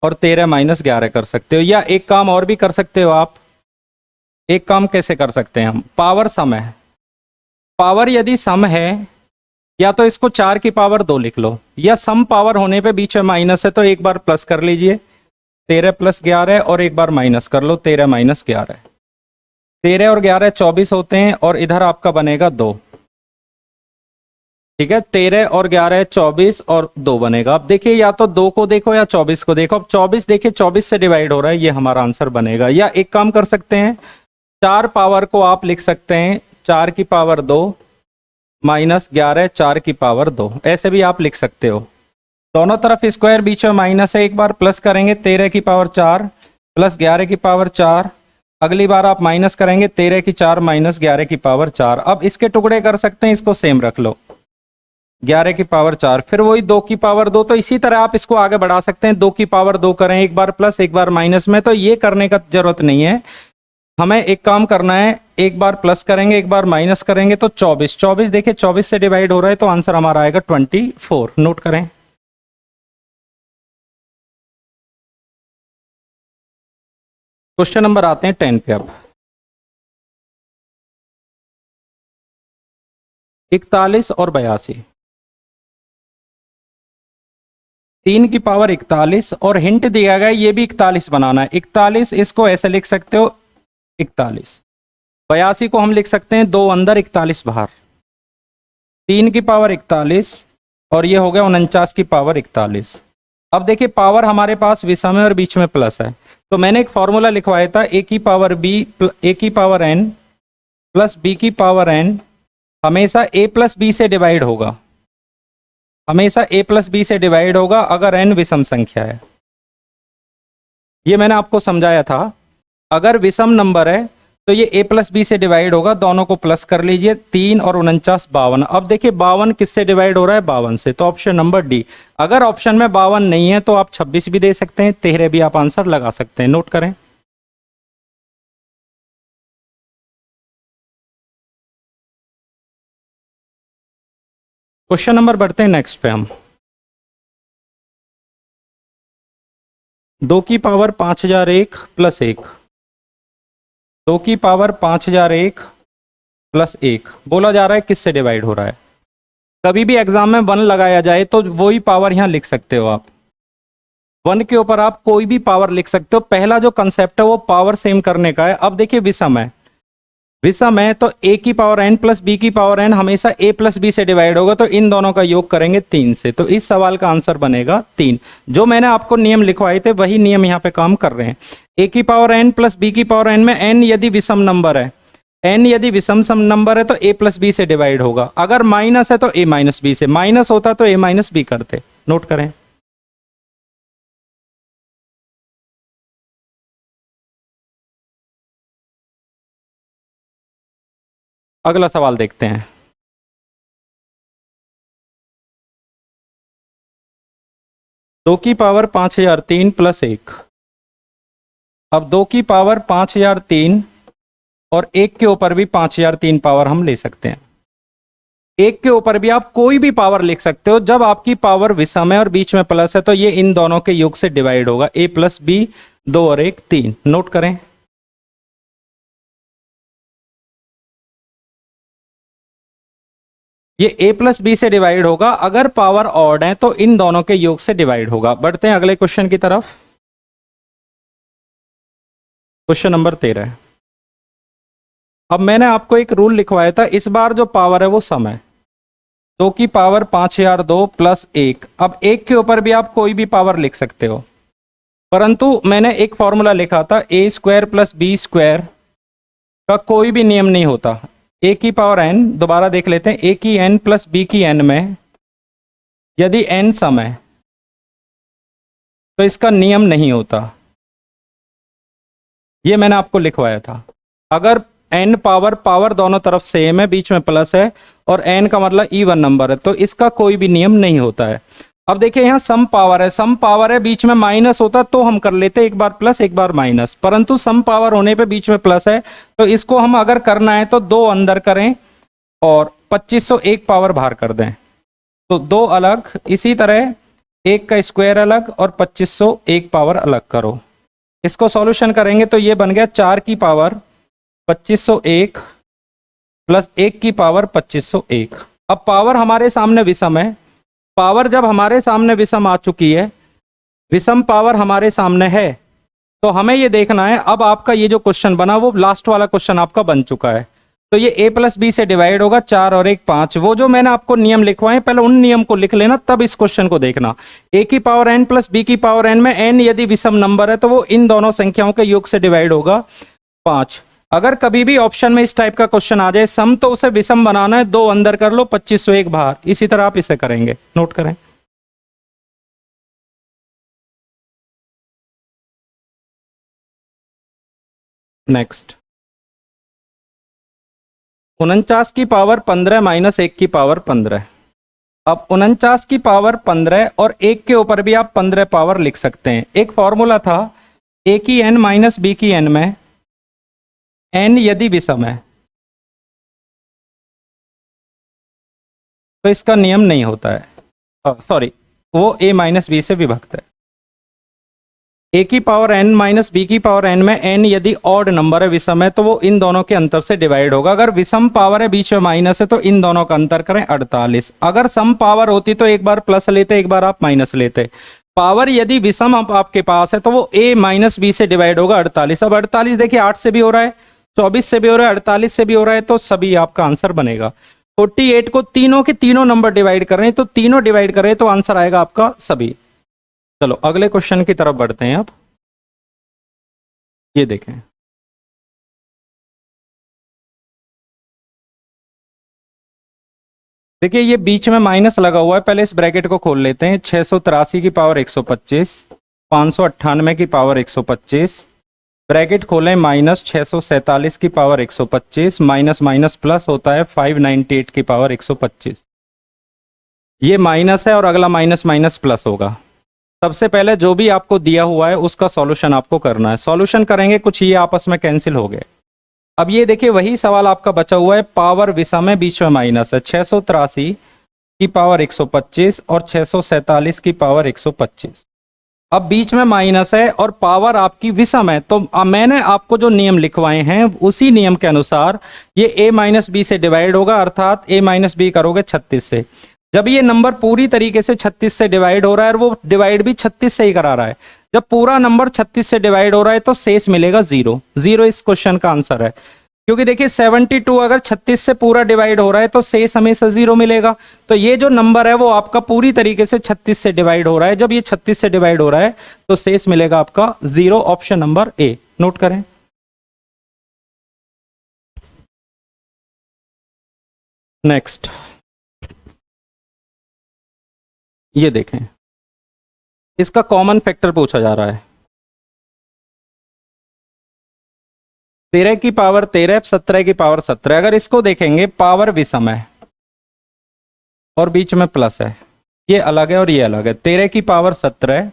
Speaker 1: और 13 माइनस 11 कर सकते हो। या एक काम और भी कर सकते हो आप। एक काम कैसे कर सकते हैं हम, पावर सम है, पावर यदि सम है या तो इसको 4 की पावर 2 लिख लो, या सम पावर होने पे बीच में माइनस है तो एक बार प्लस कर लीजिए 13 प्लस 11 और एक बार माइनस कर लो 13 माइनस 11। 13 और 11 24 होते हैं और इधर आपका बनेगा 2। ठीक है, 13 और 11 24 और 2 बनेगा। अब देखिए या तो 2 को देखो या 24 को देखो। अब 24 देखिए 24 से डिवाइड हो रहा है, ये हमारा आंसर बनेगा। या एक काम कर सकते हैं, 4 पावर को आप लिख सकते हैं 4 की पावर 2 माइनस 11 4 की पावर 2, ऐसे भी आप लिख सकते हो। दोनों तरफ स्क्वायर, बीच में माइनस है, एक बार प्लस करेंगे 13 की पावर 4 प्लस 11 की पावर 4। अगली बार आप माइनस करेंगे 13 की 4 माइनस 11 की पावर 4। अब इसके टुकड़े कर सकते हैं, इसको सेम रख लो 11 की पावर 4, फिर वही 2 की पावर 2। तो इसी तरह आप इसको आगे बढ़ा सकते हैं, 2 की पावर 2 करें, एक बार प्लस एक बार माइनस में। तो ये करने का जरूरत नहीं है, हमें एक काम करना है, एक बार प्लस करेंगे एक बार माइनस करेंगे तो 24। 24 देखिए 24 से डिवाइड हो रहा है तो आंसर हमारा आएगा 24। नोट करें। क्वेश्चन नंबर आते हैं 10 पे। अब 41 और 82, 3 की पावर 41 और हिंट दिया गया ये भी 41 बनाना है। 41 इसको ऐसे लिख सकते हो 41, 82 को हम लिख सकते हैं 2 अंदर 41 बाहर। 3 की पावर 41 और ये हो गया 49 की पावर 41। अब देखिए पावर हमारे पास विषम है और बीच में प्लस है, तो मैंने एक फॉर्मूला लिखवाया था a की पावर b a की पावर n प्लस b की पावर n हमेशा a प्लस b से डिवाइड होगा, हमेशा a प्लस b से डिवाइड होगा अगर n विषम संख्या है। ये मैंने आपको समझाया था, अगर विषम नंबर है तो ये a प्लस बी से डिवाइड होगा, दोनों को प्लस कर लीजिए 3 और 49 52। अब देखिए 52 किससे डिवाइड हो रहा है, 52 से, तो ऑप्शन नंबर डी। अगर ऑप्शन में 52 नहीं है तो आप 26 भी दे सकते हैं, 13 भी आप आंसर लगा सकते हैं। नोट करें। क्वेश्चन नंबर बढ़ते हैं नेक्स्ट पे हम। 2 की पावर 5001 प्लस 1, 2 की पावर 5001 प्लस 1 बोला जा रहा है किससे डिवाइड हो रहा है। कभी भी एग्जाम में 1 लगाया जाए तो वही पावर यहां लिख सकते हो आप, 1 के ऊपर आप कोई भी पावर लिख सकते हो। पहला जो कंसेप्ट है वो पावर सेम करने का है। अब देखिए विषम है, विषम है तो a की पावर n प्लस b की पावर n हमेशा a प्लस b से डिवाइड होगा, तो इन दोनों का योग करेंगे 3 से, तो इस सवाल का आंसर बनेगा 3। जो मैंने आपको नियम लिखवाए थे वही नियम यहाँ पे काम कर रहे हैं। a की पावर n प्लस b की पावर n में n यदि विषम नंबर है, n यदि विषम सम नंबर है तो a प्लस b से डिवाइड होगा, अगर माइनस है तो a माइनस b से, माइनस होता तो a माइनस b करते। नोट करें। अगला सवाल देखते हैं। दो की पावर 5003 प्लस 1। अब 2 की पावर 5003 और 1 के ऊपर भी 5003 पावर हम ले सकते हैं। 1 के ऊपर भी आप कोई भी पावर लिख सकते हो, जब आपकी पावर विषम है और बीच में प्लस है तो ये इन दोनों के योग से डिवाइड होगा, a प्लस बी, 2 और 1 3। नोट करें। ये a प्लस बी से डिवाइड होगा, अगर पावर ऑड है तो इन दोनों के योग से डिवाइड होगा। बढ़ते हैं अगले क्वेश्चन की तरफ। Question number 13। अब मैंने आपको एक रूल लिखवाया था, इस बार जो पावर है वो सम है। 2 की पावर 5002 प्लस 1। अब 1 के ऊपर भी आप कोई भी पावर लिख सकते हो, परंतु मैंने एक फॉर्मूला लिखा था a square plus B square का कोई भी नियम नहीं होता। a की पावर n, दोबारा देख लेते हैं, a की n प्लस b की n में यदि n सम है तो इसका नियम नहीं होता। ये मैंने आपको लिखवाया था। अगर n पावर दोनों तरफ सेम है, बीच में प्लस है, और n का मतलब इवन नंबर है, तो इसका कोई भी नियम नहीं होता है। अब देखिए यहाँ सम पावर है, बीच में माइनस होता तो हम कर लेते एक बार प्लस एक बार माइनस, परंतु सम पावर होने पे बीच में प्लस है, तो इसको हम अगर करना है तो दो अंदर करें और 2501 पावर बाहर कर दें, तो दो अलग, इसी तरह एक का स्क्वायर अलग और 2501 पावर अलग करो। इसको सॉल्यूशन करेंगे तो ये बन गया 4 की पावर 2501 प्लस 1 की पावर 2501। अब पावर हमारे सामने विषम है, पावर जब हमारे सामने विषम आ चुकी है, विषम पावर हमारे सामने है, तो हमें ये देखना है, अब आपका ये जो क्वेश्चन बना वो लास्ट वाला क्वेश्चन आपका बन चुका है, तो ये a प्लस बी से डिवाइड होगा, 4 और 1 5। वो जो मैंने आपको नियम लिखवाए पहले उन नियम को लिख लेना, तब इस क्वेश्चन को देखना। a की पावर n प्लस b की पावर n में n यदि विषम नंबर है तो वो इन दोनों संख्याओं के योग से डिवाइड होगा 5। अगर कभी भी ऑप्शन में इस टाइप का क्वेश्चन आ जाए सम, तो उसे विषम बनाना है, दो अंदर कर लो 2501 बाहर, इसी तरह आप इसे करेंगे, नोट करें। नेक्स्ट 49 की पावर 15 माइनस 1 की पावर 15। अब 49 की पावर 15 और 1 के ऊपर भी आप 15 पावर लिख सकते हैं। एक फॉर्मूला था a की n माइनस b की n में n यदि विषम है तो इसका नियम नहीं होता है, सॉरी वो a माइनस बी से विभक्त है। a की पावर n माइनस b की पावर n में n यदि ऑड नंबर है, विषम है, तो वो इन दोनों के अंतर से डिवाइड होगा। अगर विषम पावर है बीच में माइनस है तो इन दोनों का अंतर करें 48। अगर सम पावर होती तो एक बार प्लस लेते एक बार आप माइनस लेते। पावर यदि विषम आपके पास है तो वो a माइनस बी से डिवाइड होगा 48। अब 48 देखिए 8 से भी हो रहा है, 24 से भी हो रहा है, 48 से भी हो रहा है, तो सभी आपका आंसर बनेगा। 48 को तीनों के तीनों नंबर डिवाइड कर रहे हैं, तो तीनों डिवाइड कर रहे हैं तो आंसर आएगा आपका सभी। चलो अगले क्वेश्चन की तरफ बढ़ते हैं। अब ये देखें, देखिए ये बीच में माइनस लगा हुआ है, पहले इस ब्रैकेट को खोल लेते हैं। 683 की पावर 125, 598 की पावर 125, ब्रैकेट खोलें, माइनस 647 की पावर 125, माइनस माइनस प्लस होता है 598 की पावर 125। ये माइनस है और अगला माइनस माइनस प्लस होगा। सबसे पहले जो भी आपको दिया हुआ है उसका सॉल्यूशन आपको करना है। सॉल्यूशन करेंगे, कुछ ये आपस में कैंसिल हो गए। अब ये देखिए वही सवाल आपका बचा हुआ है, पावर विषम है, बीच में माइनस है, 683 की पावर 125 और 647 की पावर 125। अब बीच में माइनस है और पावर आपकी विषम है, तो मैंने आपको जो नियम लिखवाए हैं उसी नियम के अनुसार ये a माइनस बी से डिवाइड होगा, अर्थात a माइनस बी करोगे 36 से। जब ये नंबर पूरी तरीके से 36 से डिवाइड हो रहा है और वो डिवाइड भी 36 से ही करा रहा है, जब पूरा नंबर 36 से डिवाइड हो रहा है तो शेष मिलेगा 0। 0 इस क्वेश्चन का आंसर है, क्योंकि देखिए 72 अगर 36 से पूरा डिवाइड हो रहा है तो शेष हमेशा 0 मिलेगा। तो ये जो नंबर है वो आपका पूरी तरीके से 36 से डिवाइड हो रहा है, जब ये 36 से डिवाइड हो रहा है तो शेष मिलेगा आपका 0, ऑप्शन नंबर ए, नोट करें। नेक्स्ट ये देखें, इसका कॉमन फैक्टर पूछा जा रहा है। 13 की पावर 13, 17 की पावर 17। अगर इसको देखेंगे, पावर विषम है और बीच में प्लस है, ये अलग है और ये अलग है। 13 की पावर 17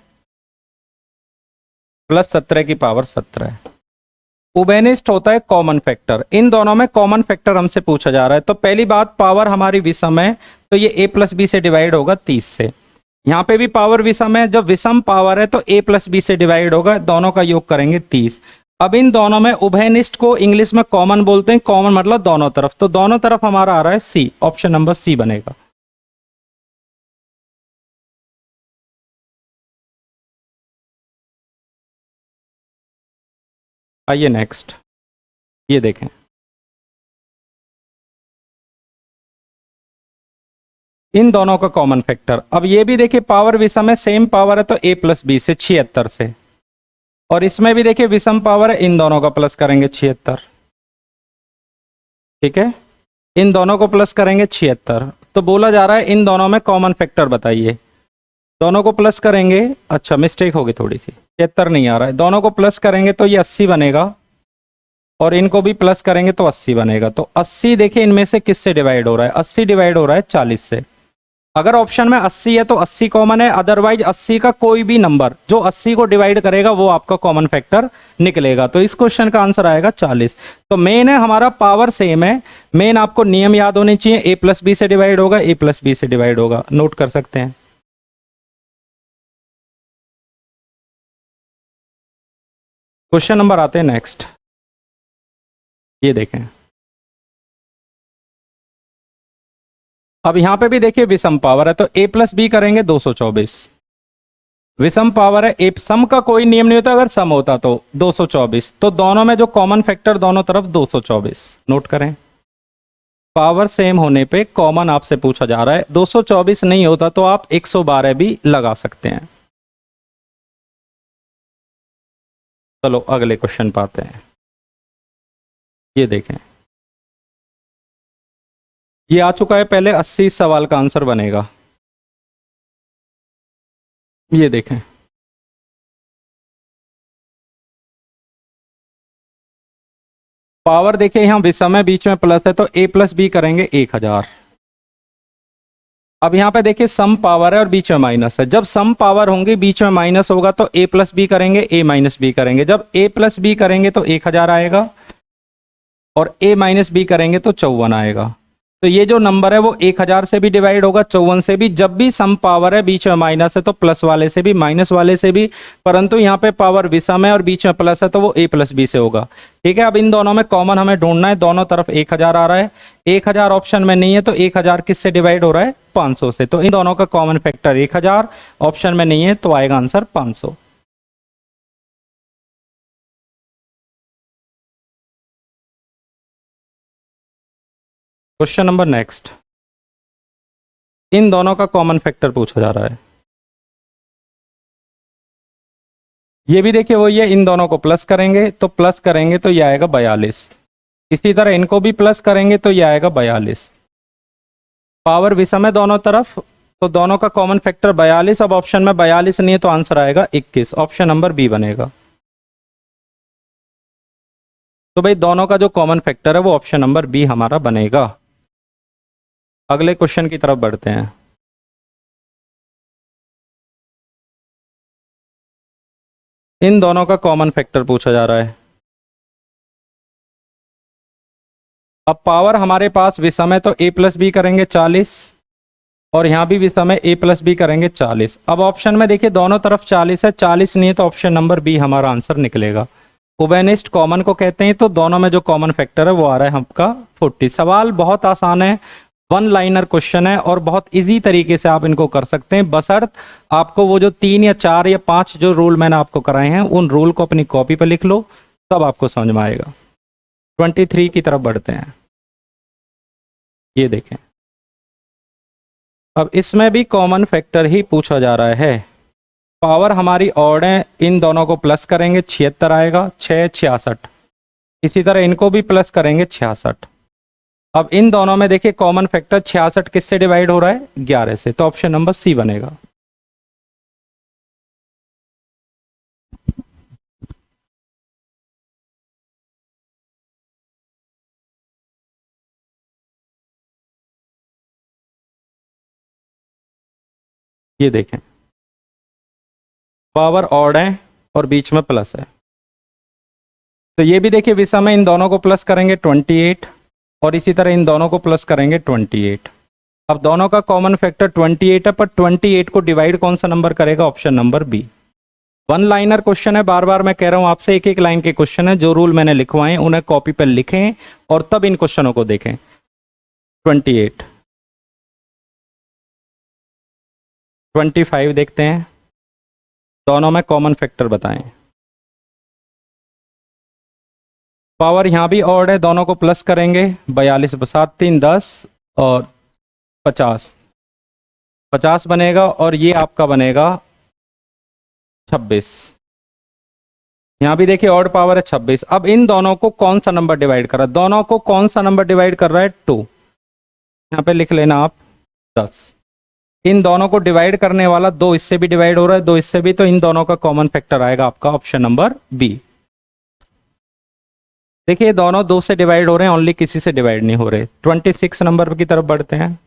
Speaker 1: प्लस 17 की पावर 17। उभयनिष्ठ होता है कॉमन फैक्टर, इन दोनों में कॉमन फैक्टर हमसे पूछा जा रहा है। तो पहली बात, पावर हमारी विषम है तो ये a प्लस बी से डिवाइड होगा 30 से। यहाँ पे भी पावर विषम है, जब विषम पावर है तो a प्लस बी से डिवाइड होगा, दोनों का योग करेंगे 30। अब इन दोनों में उभयनिष्ठ को इंग्लिश में कॉमन बोलते हैं, कॉमन मतलब दोनों तरफ, तो दोनों तरफ हमारा आ रहा है सी, ऑप्शन नंबर सी बनेगा। आइए नेक्स्ट, ये देखें, इन दोनों का कॉमन फैक्टर। अब ये भी देखिए पावर विषम है, सेम पावर है तो a प्लस बी से 76 से, और इसमें भी देखिए विषम पावर है, इन दोनों का प्लस करेंगे 76, ठीक है, इन दोनों को प्लस करेंगे 76। तो बोला जा रहा है इन दोनों में कॉमन फैक्टर बताइए, दोनों को प्लस करेंगे, अच्छा मिस्टेक होगी थोड़ी सी, 76 नहीं आ रहा है, दोनों को प्लस करेंगे तो ये 80 बनेगा और इनको भी प्लस करेंगे तो 80 बनेगा। तो 80 देखिए इनमें से किससे डिवाइड हो रहा है, 80 डिवाइड हो रहा है 40 से। अगर ऑप्शन में 80 है तो 80 कॉमन है, अदरवाइज 80 का कोई भी नंबर जो 80 को डिवाइड करेगा वो आपका कॉमन फैक्टर निकलेगा। तो इस क्वेश्चन का आंसर आएगा 40। तो मेन है हमारा पावर सेम है, मेन आपको नियम याद होने चाहिए, ए प्लस बी से डिवाइड होगा, ए प्लस बी से डिवाइड होगा, नोट कर सकते हैं। क्वेश्चन नंबर आते हैं नेक्स्ट, ये देखें। अब यहां पे भी देखिए विषम पावर है, तो a प्लस बी करेंगे 224। विषम पावर है, ए सम का कोई नियम नहीं होता, अगर सम होता तो 224। तो दोनों में जो कॉमन फैक्टर दोनों तरफ 224, नोट करें। पावर सेम होने पे कॉमन आपसे पूछा जा रहा है, 224 नहीं होता तो आप 112 भी लगा सकते हैं। चलो अगले क्वेश्चन पे आते हैं, ये देखें। ये आ चुका है पहले, 80 सवाल का आंसर बनेगा, ये देखें। पावर देखिए यहां विषम है, बीच में प्लस है, तो a प्लस बी करेंगे 1000। अब यहां पे देखिए सम पावर है और बीच में माइनस है, जब सम पावर होंगी बीच में माइनस होगा तो a प्लस बी करेंगे, a माइनस बी करेंगे। जब a प्लस बी करेंगे तो 1000 आएगा, और a माइनस बी करेंगे तो 54 आएगा। तो ये जो नंबर है वो 1000 से भी डिवाइड होगा, 54 से भी। जब भी सम पावर है बीच में माइनस है तो प्लस वाले से भी, माइनस वाले से भी, परंतु यहाँ पे पावर विषम है और बीच में प्लस है तो वो a प्लस बी से होगा। ठीक है, अब इन दोनों में कॉमन हमें ढूंढना है, दोनों तरफ 1000 आ रहा है, 1000 ऑप्शन में नहीं है तो 1000 किससे डिवाइड हो रहा है, 500 से। तो इन दोनों का कॉमन फैक्टर 1000 ऑप्शन में नहीं है, तो आएगा आंसर 500। क्वेश्चन नंबर नेक्स्ट, इन दोनों का कॉमन फैक्टर पूछा जा रहा है। ये भी देखिए वही है, इन दोनों को प्लस करेंगे तो प्लस करेंगे तो ये आएगा 42। इसी तरह इनको भी प्लस करेंगे तो ये आएगा 42। पावर विषम है दोनों तरफ, तो दोनों का कॉमन फैक्टर 42। अब ऑप्शन में 42 नहीं है तो आंसर आएगा 21, ऑप्शन नंबर बी बनेगा। तो भाई दोनों का जो कॉमन फैक्टर है वो ऑप्शन नंबर बी हमारा बनेगा। अगले क्वेश्चन की तरफ बढ़ते हैं। इन दोनों का कॉमन फैक्टर पूछा जा रहा है। अब पावर हमारे पास विषम है तो a प्लस बी करेंगे 40, और यहां भी विषम है, a प्लस बी करेंगे 40। अब ऑप्शन में देखिए दोनों तरफ 40 है, 40 नहीं है तो ऑप्शन नंबर बी हमारा आंसर निकलेगा। उभयनिष्ठ कॉमन को कहते हैं, तो दोनों में जो कॉमन फैक्टर है वो आ रहा है आपका 40। सवाल बहुत आसान है, वन लाइनर क्वेश्चन है और बहुत इजी तरीके से आप इनको कर सकते हैं, बशर्त आपको वो जो 3 या 4 या 5 जो रूल मैंने आपको कराए हैं उन रूल को अपनी कॉपी पर लिख लो, तब आपको समझ में आएगा। 23 की तरफ बढ़ते हैं, ये देखें। अब इसमें भी कॉमन फैक्टर ही पूछा जा रहा है। पावर हमारी ऑड है, इन दोनों को प्लस करेंगे 76 आएगा, 6 66। इसी तरह इनको भी प्लस करेंगे 66। अब इन दोनों में देखिए कॉमन फैक्टर 66 किससे डिवाइड हो रहा है, 11 से, तो ऑप्शन नंबर सी बनेगा। ये देखें, पावर ऑड है और बीच में प्लस है, तो ये भी देखिए विषम है, इन दोनों को प्लस करेंगे 28, और इसी तरह इन दोनों को प्लस करेंगे 28। अब दोनों का कॉमन फैक्टर 28 है, पर 28 को डिवाइड कौन सा नंबर करेगा, option number B. One liner question है, बार बार मैं कह रहा हूं आपसे, एक एक लाइन के क्वेश्चन है, जो रूल मैंने लिखवाए उन्हें कॉपी पर लिखें और तब इन क्वेश्चनों को देखें। 28, 25 देखते हैं, दोनों में कॉमन फैक्टर बताएं। पावर यहां भी ऑड है, दोनों को प्लस करेंगे, 42 7 3 10 और 50, 50 बनेगा, और ये आपका बनेगा 26। यहां भी देखिए ऑड पावर है 26। अब इन दोनों को कौन सा नंबर डिवाइड कर रहा है, दोनों को कौन सा नंबर डिवाइड कर रहा है, 2। यहां पे लिख लेना आप 10। इन दोनों को डिवाइड करने वाला 2 इससे भी डिवाइड हो रहा है, 2 इससे भी, तो इन दोनों का कॉमन फैक्टर आएगा आपका ऑप्शन नंबर बी। देखिए ये दोनों 2 से डिवाइड हो रहे हैं, ओनली किसी से डिवाइड नहीं हो रहे। 26 नंबर की तरफ बढ़ते हैं।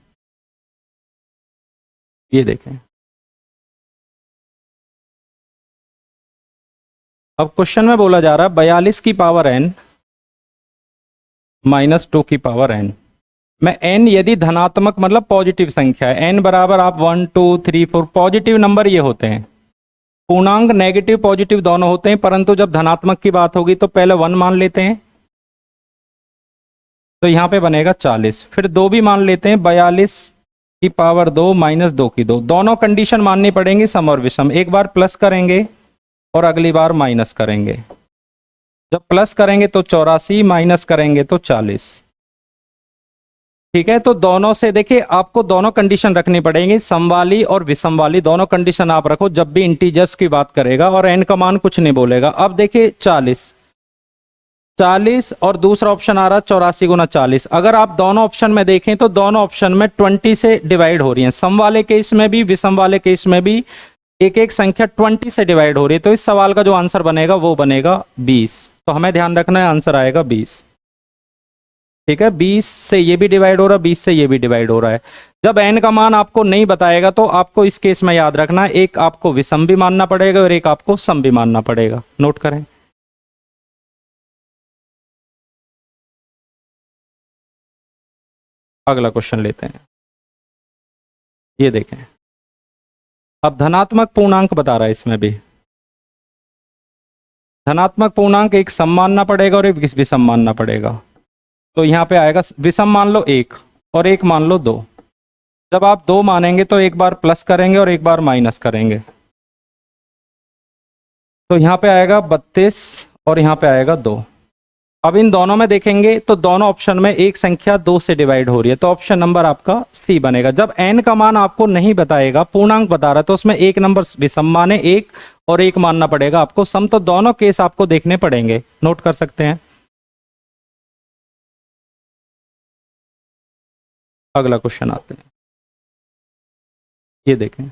Speaker 1: ये देखें, अब क्वेश्चन में बोला जा रहा है 42 की पावर n -2 की पावर n में n यदि धनात्मक मतलब पॉजिटिव संख्या है, n बराबर आप 1 2 3 4 पॉजिटिव नंबर ये होते हैं। पूर्णांक नेगेटिव पॉजिटिव दोनों होते हैं, परंतु जब धनात्मक की बात होगी तो पहले 1 मान लेते हैं, तो यहां पे बनेगा 40। फिर 2 भी मान लेते हैं, 42 की पावर 2 -2 की 2। दोनों कंडीशन माननी पड़ेंगी सम और विषम। एक बार प्लस करेंगे और अगली बार माइनस करेंगे। जब प्लस करेंगे तो 84, माइनस करेंगे तो 40। ठीक है, तो दोनों से देखिए आपको दोनों कंडीशन रखनी पड़ेगी, सम वाली और विषम वाली दोनों कंडीशन आप रखो जब भी इंटीजर्स की बात करेगा, और एन का मान कुछ नहीं बोलेगा। अब देखिए 40 और दूसरा ऑप्शन आ रहा है 84 गुना 40। अगर आप दोनों ऑप्शन में देखें तो दोनों ऑप्शन में 20 से डिवाइड हो रही हैं, सम वाले केस में भी विषम वाले केस में भी एक एक संख्या 20 से डिवाइड हो रही है। तो इस सवाल का जो आंसर बनेगा वो बनेगा 20। तो हमें ध्यान रखना है, आंसर आएगा 20। ठीक है, 20 से ये भी डिवाइड हो रहा है, 20 से ये भी डिवाइड हो रहा है। जब n का मान आपको नहीं बताएगा तो आपको इस केस में याद रखना है, एक आपको विषम भी मानना पड़ेगा और एक आपको सम भी मानना पड़ेगा। नोट करें। अगला क्वेश्चन लेते हैं। ये देखें, अब धनात्मक पूर्णांक बता रहा है, इसमें भी धनात्मक पूर्णांक एक सम मानना पड़ेगा और एक विषम मानना पड़ेगा। तो यहां पे आएगा विषम मान लो 1 और एक मान लो 2। जब आप 2 मानेंगे तो एक बार प्लस करेंगे और एक बार माइनस करेंगे, तो यहां पे आएगा 32 और यहां पे आएगा 2। अब इन दोनों में देखेंगे तो दोनों ऑप्शन में एक संख्या 2 से डिवाइड हो रही है, तो ऑप्शन नंबर आपका सी बनेगा। जब n का मान आपको नहीं बताएगा, पूर्णांक बता रहा है, तो उसमें एक नंबर विषम माने एक और एक मानना पड़ेगा आपको सम। तो दोनों केस आपको देखने पड़ेंगे, नोट कर सकते हैं। अगला क्वेश्चन आते हैं। ये देखें,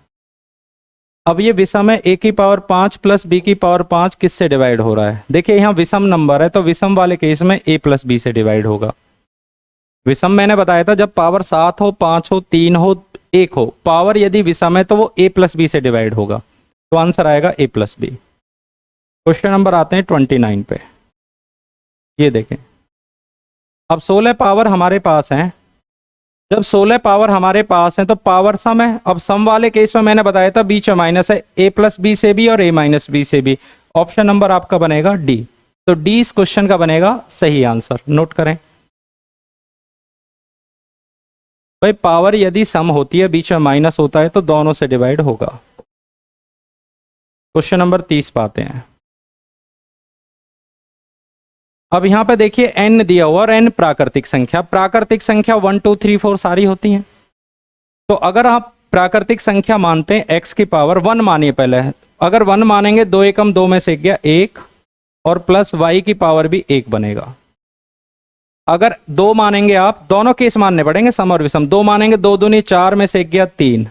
Speaker 1: अब ये विषम है, a की पावर 5 प्लस b की पावर 5 किससे डिवाइड हो रहा है। देखिए यहाँ विषम नंबर है, तो विषम वाले केस में a प्लस b से डिवाइड होगा। विषम मैंने बताया था जब पावर 7 हो, 5 हो, 3 हो, 1 हो, पावर यदि विषम है तो वो a प्लस बी से डिवाइड होगा। तो आंसर आएगा a plus B. Question number आते हैं 29 पे। ये देखें, अब 16 पावर हमारे पास हैं। जब 16 पावर हमारे पास है तो पावर सम है। अब सम वाले केस में मैंने बताया था बीच में माइनस है, a प्लस बी से भी और a माइनस बी से भी। ऑप्शन नंबर आपका बनेगा डी। तो डी इस क्वेश्चन का बनेगा सही आंसर। नोट करें भाई, पावर यदि सम होती है बीच में माइनस होता है तो दोनों से डिवाइड होगा। क्वेश्चन नंबर 30 पाते हैं। अब यहां पे देखिए n दिया हुआ और n प्राकृतिक संख्या। प्राकृतिक संख्या 1 2 3 4 सारी होती हैं। तो अगर आप प्राकृतिक संख्या मानते हैं x की पावर 1 मानिए पहले। अगर 1 मानेंगे 2 एकम 2 में से गया 1 और प्लस y की पावर भी 1 बनेगा। अगर 2 मानेंगे, आप दोनों केस मानने पड़ेंगे सम और विषम। 2 मानेंगे 2 दूनी 4 में से गया 3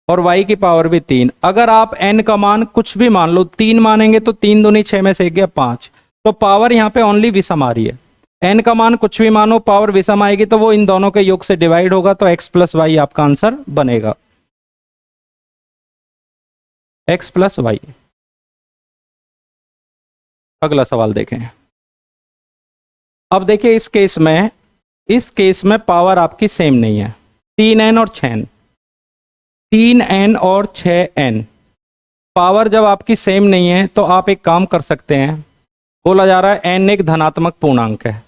Speaker 1: और y की पावर भी 3। अगर आप n का मान कुछ भी मान लो, 3 मानेंगे तो 3 दूनी 6 में से गया 5। तो पावर यहाँ पे ओनली विषम आ रही है। n का मान कुछ भी मानो, पावर विषम आएगी तो वो इन दोनों के योग से डिवाइड होगा। तो x प्लस वाई आपका आंसर बनेगा, x प्लस वाई। अगला सवाल देखें। अब देखिए इस केस में पावर आपकी सेम नहीं है। 3n और 6n, 3n और 6n पावर जब आपकी सेम नहीं है तो आप एक काम कर सकते हैं। बोला जा रहा है n एक धनात्मक पूर्णांक है।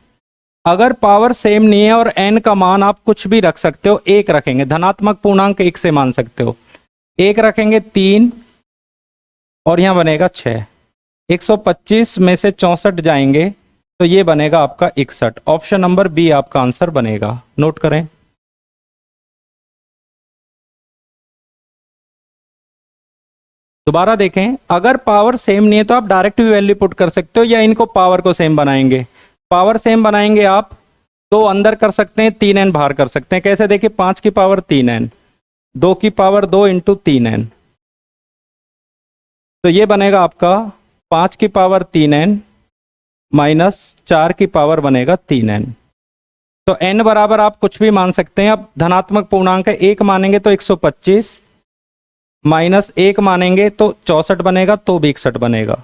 Speaker 1: अगर पावर सेम नहीं है और n का मान आप कुछ भी रख सकते हो, 1 रखेंगे, धनात्मक पूर्णांक 1 से मान सकते हो। 1 रखेंगे 3 और यहां बनेगा 6। 125 में से 64 जाएंगे तो ये बनेगा आपका 61। ऑप्शन नंबर बी आपका आंसर बनेगा। नोट करें। दोबारा देखें, अगर पावर सेम नहीं है तो आप डायरेक्ट भी वैल्यू पुट कर सकते हो या इनको पावर को सेम बनाएंगे। पावर सेम बनाएंगे आप तो अंदर कर सकते हैं, 3n बाहर कर सकते हैं। कैसे देखिए, 5 की पावर 3n, 2 की पावर 2 इंटू 3n, तो ये बनेगा आपका 5 की पावर 3n माइनस 4 की पावर बनेगा 3n। तो n बराबर आप कुछ भी मान सकते हैं। अब धनात्मक पूर्णांक है, 1 मानेंगे तो 125, माइनस 1 मानेंगे तो 64 बनेगा, तो भी 61 बनेगा।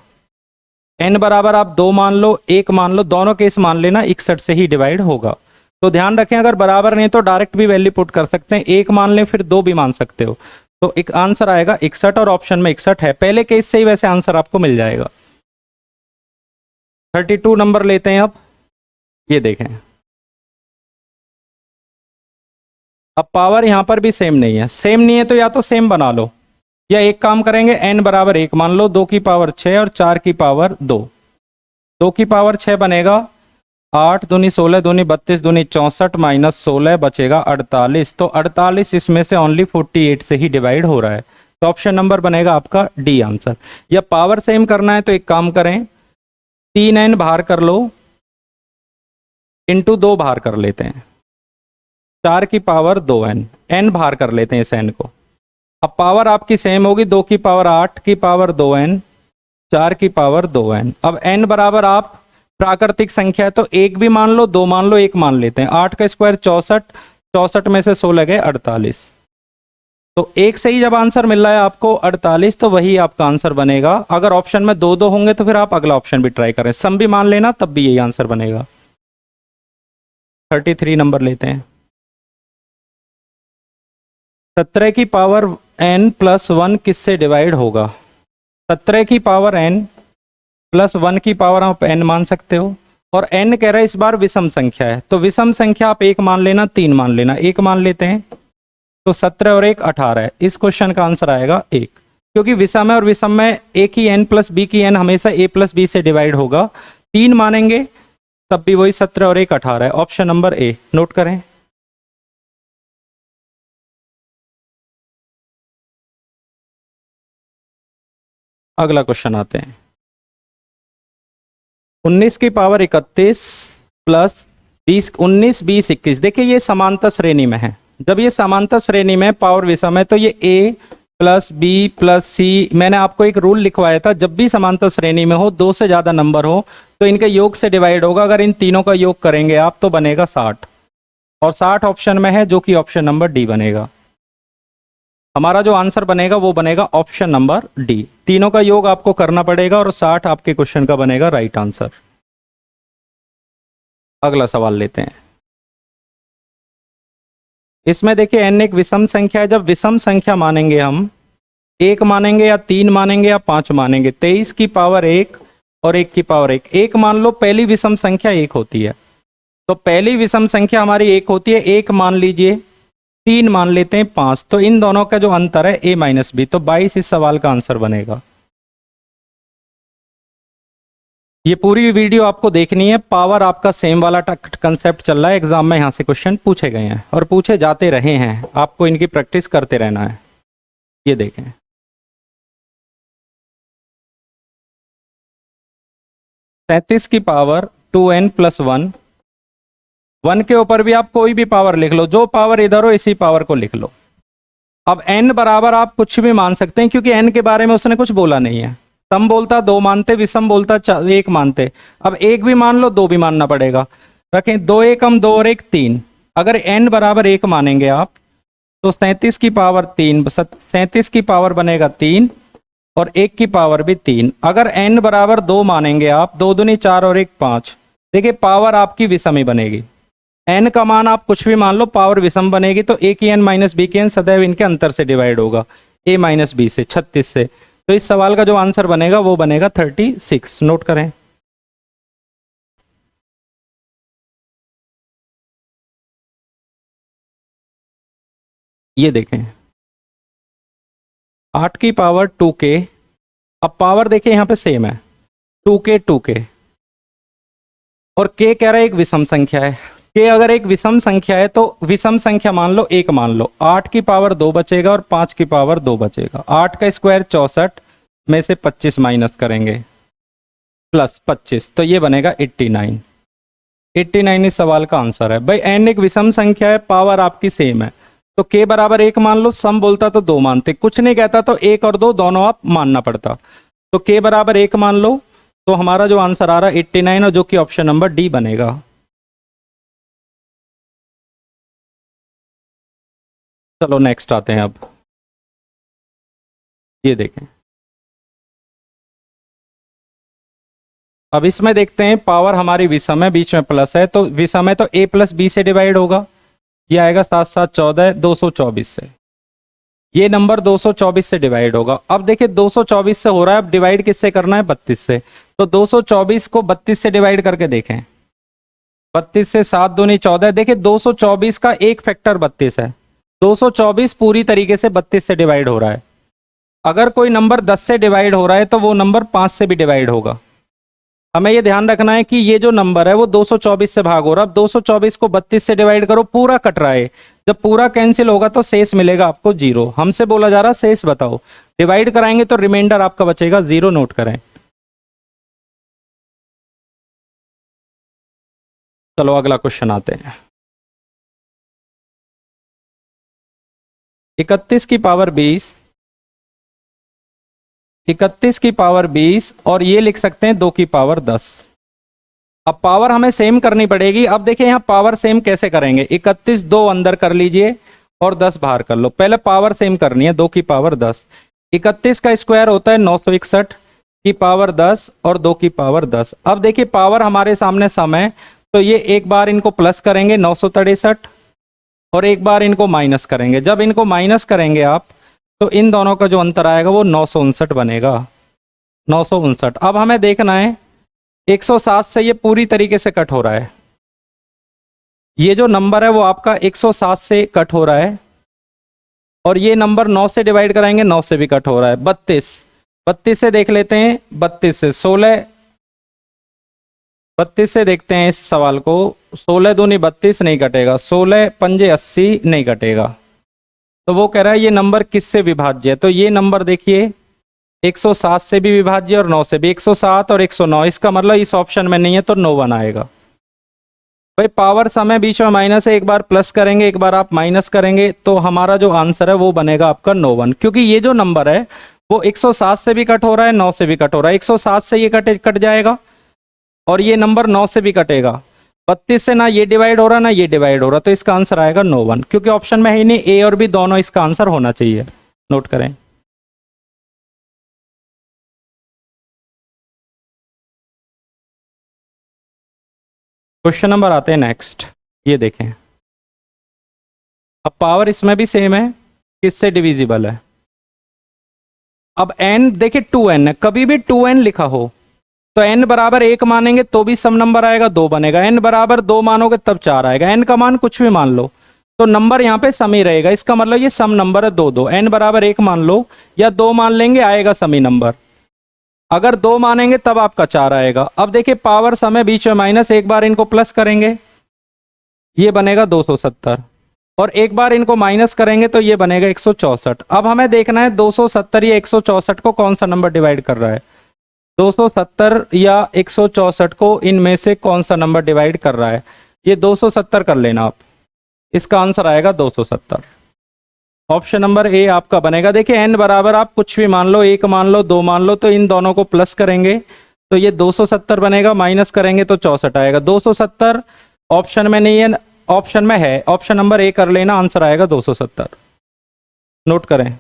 Speaker 1: n बराबर आप 2 मान लो, 1 मान लो, दोनों केस मान लेना 61 से ही डिवाइड होगा। तो ध्यान रखें, अगर बराबर नहीं तो डायरेक्ट भी वैल्यू पुट कर सकते हैं, 1 मान लें फिर 2 भी मान सकते हो। तो एक आंसर आएगा 61 और ऑप्शन में 61 है। पहले केस से ही वैसे आंसर आपको मिल जाएगा। 32 नंबर लेते हैं अब। ये देखें, अब पावर यहां पर भी सेम नहीं है। सेम नहीं है तो या तो सेम बना लो, या एक काम करेंगे, n बराबर 1 मान लो, 2 की पावर 6 और 4 की पावर 2। 2 की पावर 6 बनेगा 8 दूनी 16 दूनी 32 दूनी 64 माइनस 16 बचेगा 48। तो 48 इसमें से ओनली 48 से ही डिवाइड हो रहा है। तो ऑप्शन नंबर बनेगा आपका डी आंसर। या पावर सेम करना है तो एक काम करें, 3n बाहर कर लो, इंटू 2 बाहर कर लेते हैं, 4 की पावर 2n, n बाहर कर लेते हैं इस n को। अब पावर आपकी सेम होगी, 2 की पावर 8 की पावर 2n, 4 की पावर 2n। अब n बराबर आप प्राकृतिक संख्या है तो 1 भी मान लो, 2 मान लो, 1 मान लेते हैं। 8 का स्क्वायर 64, 64 में से 16 गए 48। तो एक से ही जब आंसर मिल रहा है आपको 48, तो वही आपका आंसर बनेगा। अगर ऑप्शन में 2 2 होंगे तो फिर आप अगला ऑप्शन भी ट्राई करें, सम भी मान लेना, तब भी यही आंसर बनेगा। 33 नंबर लेते हैं। 17 की पावर n प्लस 1 किससे डिवाइड होगा? 17 की पावर n प्लस 1 की पावर आप n मान सकते हो, और n कह रहा है इस बार विषम संख्या है, तो विषम संख्या आप 1 मान लेना, 3 मान लेना। 1 मान लेते हैं तो 17 और 1 18 है। इस क्वेश्चन का आंसर आएगा 1, क्योंकि विषम है और विषम में a की n प्लस b की n हमेशा a प्लस b से डिवाइड होगा। 3 मानेंगे तब भी वही 17 और 1 18 है। ऑप्शन नंबर ए नोट करें। अगला क्वेश्चन आते हैं। 19 की पावर 31 प्लस 20, 19 20 21। देखिए ये समांतर श्रेणी में है। जब ये समांतर श्रेणी में पावर विषम है तो ये a प्लस बी प्लस सी, मैंने आपको एक रूल लिखवाया था, जब भी समांतर श्रेणी में हो, 2 से ज्यादा नंबर हो तो इनके योग से डिवाइड होगा। अगर इन तीनों का योग करेंगे आप तो बनेगा 60, और 60 ऑप्शन में है, जो कि ऑप्शन नंबर डी बनेगा। हमारा जो आंसर बनेगा वो बनेगा ऑप्शन नंबर डी। तीनों का योग आपको करना पड़ेगा और 60 आपके क्वेश्चन का बनेगा राइट आंसर। अगला सवाल लेते हैं। इसमें देखिए n एक विषम संख्या है। जब विषम संख्या मानेंगे हम, 1 मानेंगे या 3 मानेंगे या 5 मानेंगे। 23 की पावर 1 और 1 की पावर 1। 1 मान लो, पहली विषम संख्या 1 होती है, तो पहली विषम संख्या हमारी 1 होती है। 1 मान लीजिए, 3 मान लेते हैं, 5, तो इन दोनों का जो अंतर है a माइनस बी, तो 22 इस सवाल का आंसर बनेगा। ये पूरी वीडियो आपको देखनी है। पावर आपका सेम वाला कंसेप्ट चल रहा है, एग्जाम में यहाँ से क्वेश्चन पूछे गए हैं और पूछे जाते रहे हैं, आपको इनकी प्रैक्टिस करते रहना है। ये देखें, तैतीस की पावर 2n प्लस 1। 1 के ऊपर भी आप कोई भी पावर लिख लो, जो पावर इधर हो इसी पावर को लिख लो। अब n बराबर आप कुछ भी मान सकते हैं, क्योंकि n के बारे में उसने कुछ बोला नहीं है। सम बोलता 2 मानते, विषम बोलता 1 मानते। अब 1 भी मान लो, 2 भी मानना पड़ेगा। रखें 2 1 हम 2 और 1 3। अगर n बराबर 1 मानेंगे आप तो 37 की पावर 3, 37 की पावर बनेगा 3 और 1 की पावर भी 3। अगर n बराबर 2 मानेंगे आप, 2 दूनी 4 और 1 5। देखिए पावर आपकी विषम ही बनेगी। n का मान आप कुछ भी मान लो, पावर विषम बनेगी, तो a की n माइनस b की n सदैव इनके अंतर से डिवाइड होगा, a माइनस b से, 36 से। तो इस सवाल का जो आंसर बनेगा वो बनेगा 36। नोट करें। ये देखें, 8 की पावर 2k। अब पावर देखिए यहाँ पे सेम है, 2k 2k, और k कह रहा है एक विषम संख्या है। k अगर एक विषम संख्या है तो विषम संख्या मान लो, 1 मान लो। 8 की पावर 2 बचेगा और 5 की पावर 2 बचेगा। 8 का स्क्वायर 64 में से 25 माइनस करेंगे, प्लस 25, तो ये बनेगा 89। 89 इस सवाल का आंसर है। भाई n एक विषम संख्या है, पावर आपकी सेम है, तो k बराबर 1 मान लो। सम बोलता तो 2 मानते, कुछ नहीं कहता तो 1 और 2 दोनों आप मानना पड़ता। तो k बराबर 1 मान लो, तो हमारा जो आंसर आ रहा है 89 और जो कि ऑप्शन नंबर डी बनेगा। चलो नेक्स्ट आते हैं अब। ये देखें, अब इसमें देखते हैं पावर हमारी विषम है, बीच में प्लस है, तो विषम है तो a प्लस बी से डिवाइड होगा। ये आएगा 7 7 14 224 से। ये नंबर 224 से डिवाइड होगा। अब देखिए 224 से हो रहा है, अब डिवाइड किससे करना है? 32 से। तो 224 को 32 से डिवाइड करके देखें। 32 से 7 दूनी 14। देखिए 224 का एक फैक्टर 32 है। 224 पूरी तरीके से 32 से डिवाइड हो रहा है। अगर कोई नंबर 10 से डिवाइड हो रहा है तो वो नंबर 5 से भी डिवाइड होगा। हमें ये ध्यान रखना है कि ये जो नंबर है वो 224 से भाग हो रहा है। अब 224 को 32 से डिवाइड करो, पूरा कट रहा है। जब पूरा कैंसिल होगा तो शेष मिलेगा आपको 0। हमसे बोला जा रहा है शेष बताओ। डिवाइड कराएंगे तो रिमाइंडर आपका बचेगा 0। नोट करें। चलो अगला क्वेश्चन आते हैं। 31 की पावर 20, 31 की पावर 20 और ये लिख सकते हैं 2 की पावर 10। अब पावर हमें सेम करनी पड़ेगी। अब देखिए यहाँ पावर सेम कैसे करेंगे? 31 2 अंदर कर लीजिए और 10 बाहर कर लो। पहले पावर सेम करनी है, 2 की पावर 10। 31 का स्क्वायर होता है 961 की पावर 10 और 2 की पावर 10। अब देखिए पावर हमारे सामने सम है, तो ये एक बार इनको प्लस करेंगे 963 और एक बार इनको माइनस करेंगे। जब इनको माइनस करेंगे आप तो इन दोनों का जो अंतर आएगा वो 959 बनेगा। 959। अब हमें देखना है 107 से ये पूरी तरीके से कट हो रहा है। ये जो नंबर है वो आपका 107 से कट हो रहा है और ये नंबर 9 से डिवाइड कराएंगे, 9 से भी कट हो रहा है। 32 से देख लेते हैं। 32 से 16, 32 से देखते हैं इस सवाल को। 16 दूनी 32 नहीं कटेगा, 16 पंजे 80 नहीं कटेगा। तो वो कह रहा है ये नंबर किससे विभाज्य है? तो ये नंबर देखिए 107 से भी विभाज्य और 9 से भी। 107 और 109, इसका मतलब इस ऑप्शन में नहीं है तो नो 1 आएगा। भाई पावर सम है, बीच में माइनस है, एक बार प्लस करेंगे एक बार आप माइनस करेंगे, तो हमारा जो आंसर है वो बनेगा आपका नो 1। क्योंकि ये जो नंबर है वो 107 से भी कट हो रहा है, 9 से भी कट हो रहा है। 107 से ये कट जाएगा और ये नंबर 9 से भी कटेगा। 32 से ना ये डिवाइड हो रहा ना ये डिवाइड हो रहा, तो इसका आंसर आएगा नो 1। क्योंकि ऑप्शन में है ही नहीं, ए और बी दोनों इसका आंसर होना चाहिए। नोट करें। क्वेश्चन नंबर आते हैं नेक्स्ट। ये देखें, अब पावर इसमें भी सेम है, किससे डिविजिबल है? अब n देखिए 2n है, कभी भी 2n लिखा हो तो n बराबर 1 मानेंगे तो भी सम नंबर आएगा 2 बनेगा। n बराबर 2 मानोगे तब 4 आएगा। n का मान कुछ भी मान लो तो नंबर यहाँ पे सम ही रहेगा। इसका मतलब ये सम नंबर है 2 2। n बराबर 1 मान लो या 2 मान लेंगे, आएगा समी नंबर। अगर 2 मानेंगे तब आपका 4 आएगा। अब देखिए पावर सम है, बीच में माइनस, एक बार इनको प्लस करेंगे ये बनेगा 270 और एक बार इनको माइनस करेंगे तो ये बनेगा 164। अब हमें देखना है 270 या 164 को कौन सा नंबर डिवाइड कर रहा है। 270 या 164 को इनमें से कौन सा नंबर डिवाइड कर रहा है? ये 270 कर लेना आप, इसका आंसर आएगा 270। ऑप्शन नंबर ए आपका बनेगा। देखिए n बराबर आप कुछ भी मान लो, 1 मान लो, 2 मान लो, तो इन दोनों को प्लस करेंगे तो ये 270 बनेगा, माइनस करेंगे तो 64 आएगा। 270 ऑप्शन में नहीं है, ऑप्शन में है, ऑप्शन नंबर ए कर लेना, आंसर आएगा 270। नोट करें।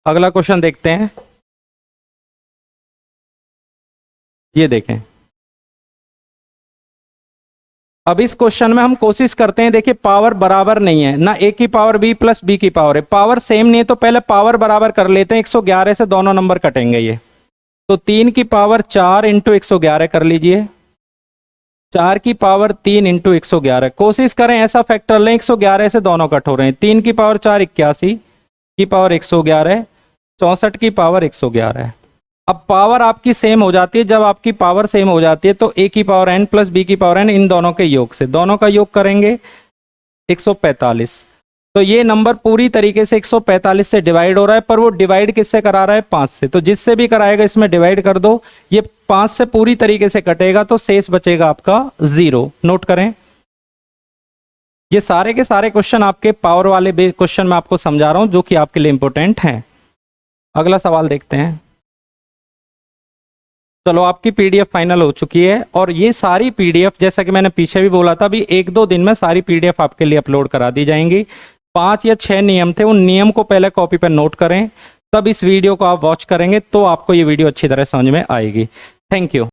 Speaker 1: अगला क्वेश्चन देखते हैं। ये देखें, अब इस क्वेश्चन में हम कोशिश करते हैं, देखिए पावर बराबर नहीं है ना, a की पावर b प्लस b की पावर है, पावर सेम नहीं है तो पहले पावर बराबर कर लेते हैं। 111 से दोनों नंबर कटेंगे ये, तो 3 की पावर 4 इंटू 111 कर लीजिए। 4 की पावर 3 इंटू 111, कोशिश करें ऐसा फैक्टर लें 111 से दोनों कट हो रहे हैं। 3 की पावर 4 81 की पावर 111, 64 की पावर 111 है। अब पावर आपकी सेम हो जाती है, जब आपकी पावर सेम हो जाती है तो a की पावर n प्लस b की पावर n, इन दोनों के योग से, दोनों का योग करेंगे 145। तो ये नंबर पूरी तरीके से 145 से डिवाइड हो रहा है, पर वो डिवाइड किससे करा रहा है? 5 से। तो जिससे भी कराएगा इसमें डिवाइड कर दो, ये 5 से पूरी तरीके से कटेगा तो शेष बचेगा आपका 0। नोट करें। ये सारे के सारे क्वेश्चन आपके पावर वाले क्वेश्चन मैं आपको समझा रहा हूं जो कि आपके लिए इंपॉर्टेंट हैं। अगला सवाल देखते हैं। चलो, आपकी पीडीएफ फाइनल हो चुकी है और ये सारी पीडीएफ, जैसा कि मैंने पीछे भी बोला था, अभी 1-2 दिन में सारी पीडीएफ आपके लिए अपलोड करा दी जाएंगी। 5 या 6 नियम थे, उन नियम को पहले कॉपी पर नोट करें, तब इस वीडियो को आप वॉच करेंगे तो आपको ये वीडियो अच्छी तरह समझ में आएगी। Thank you.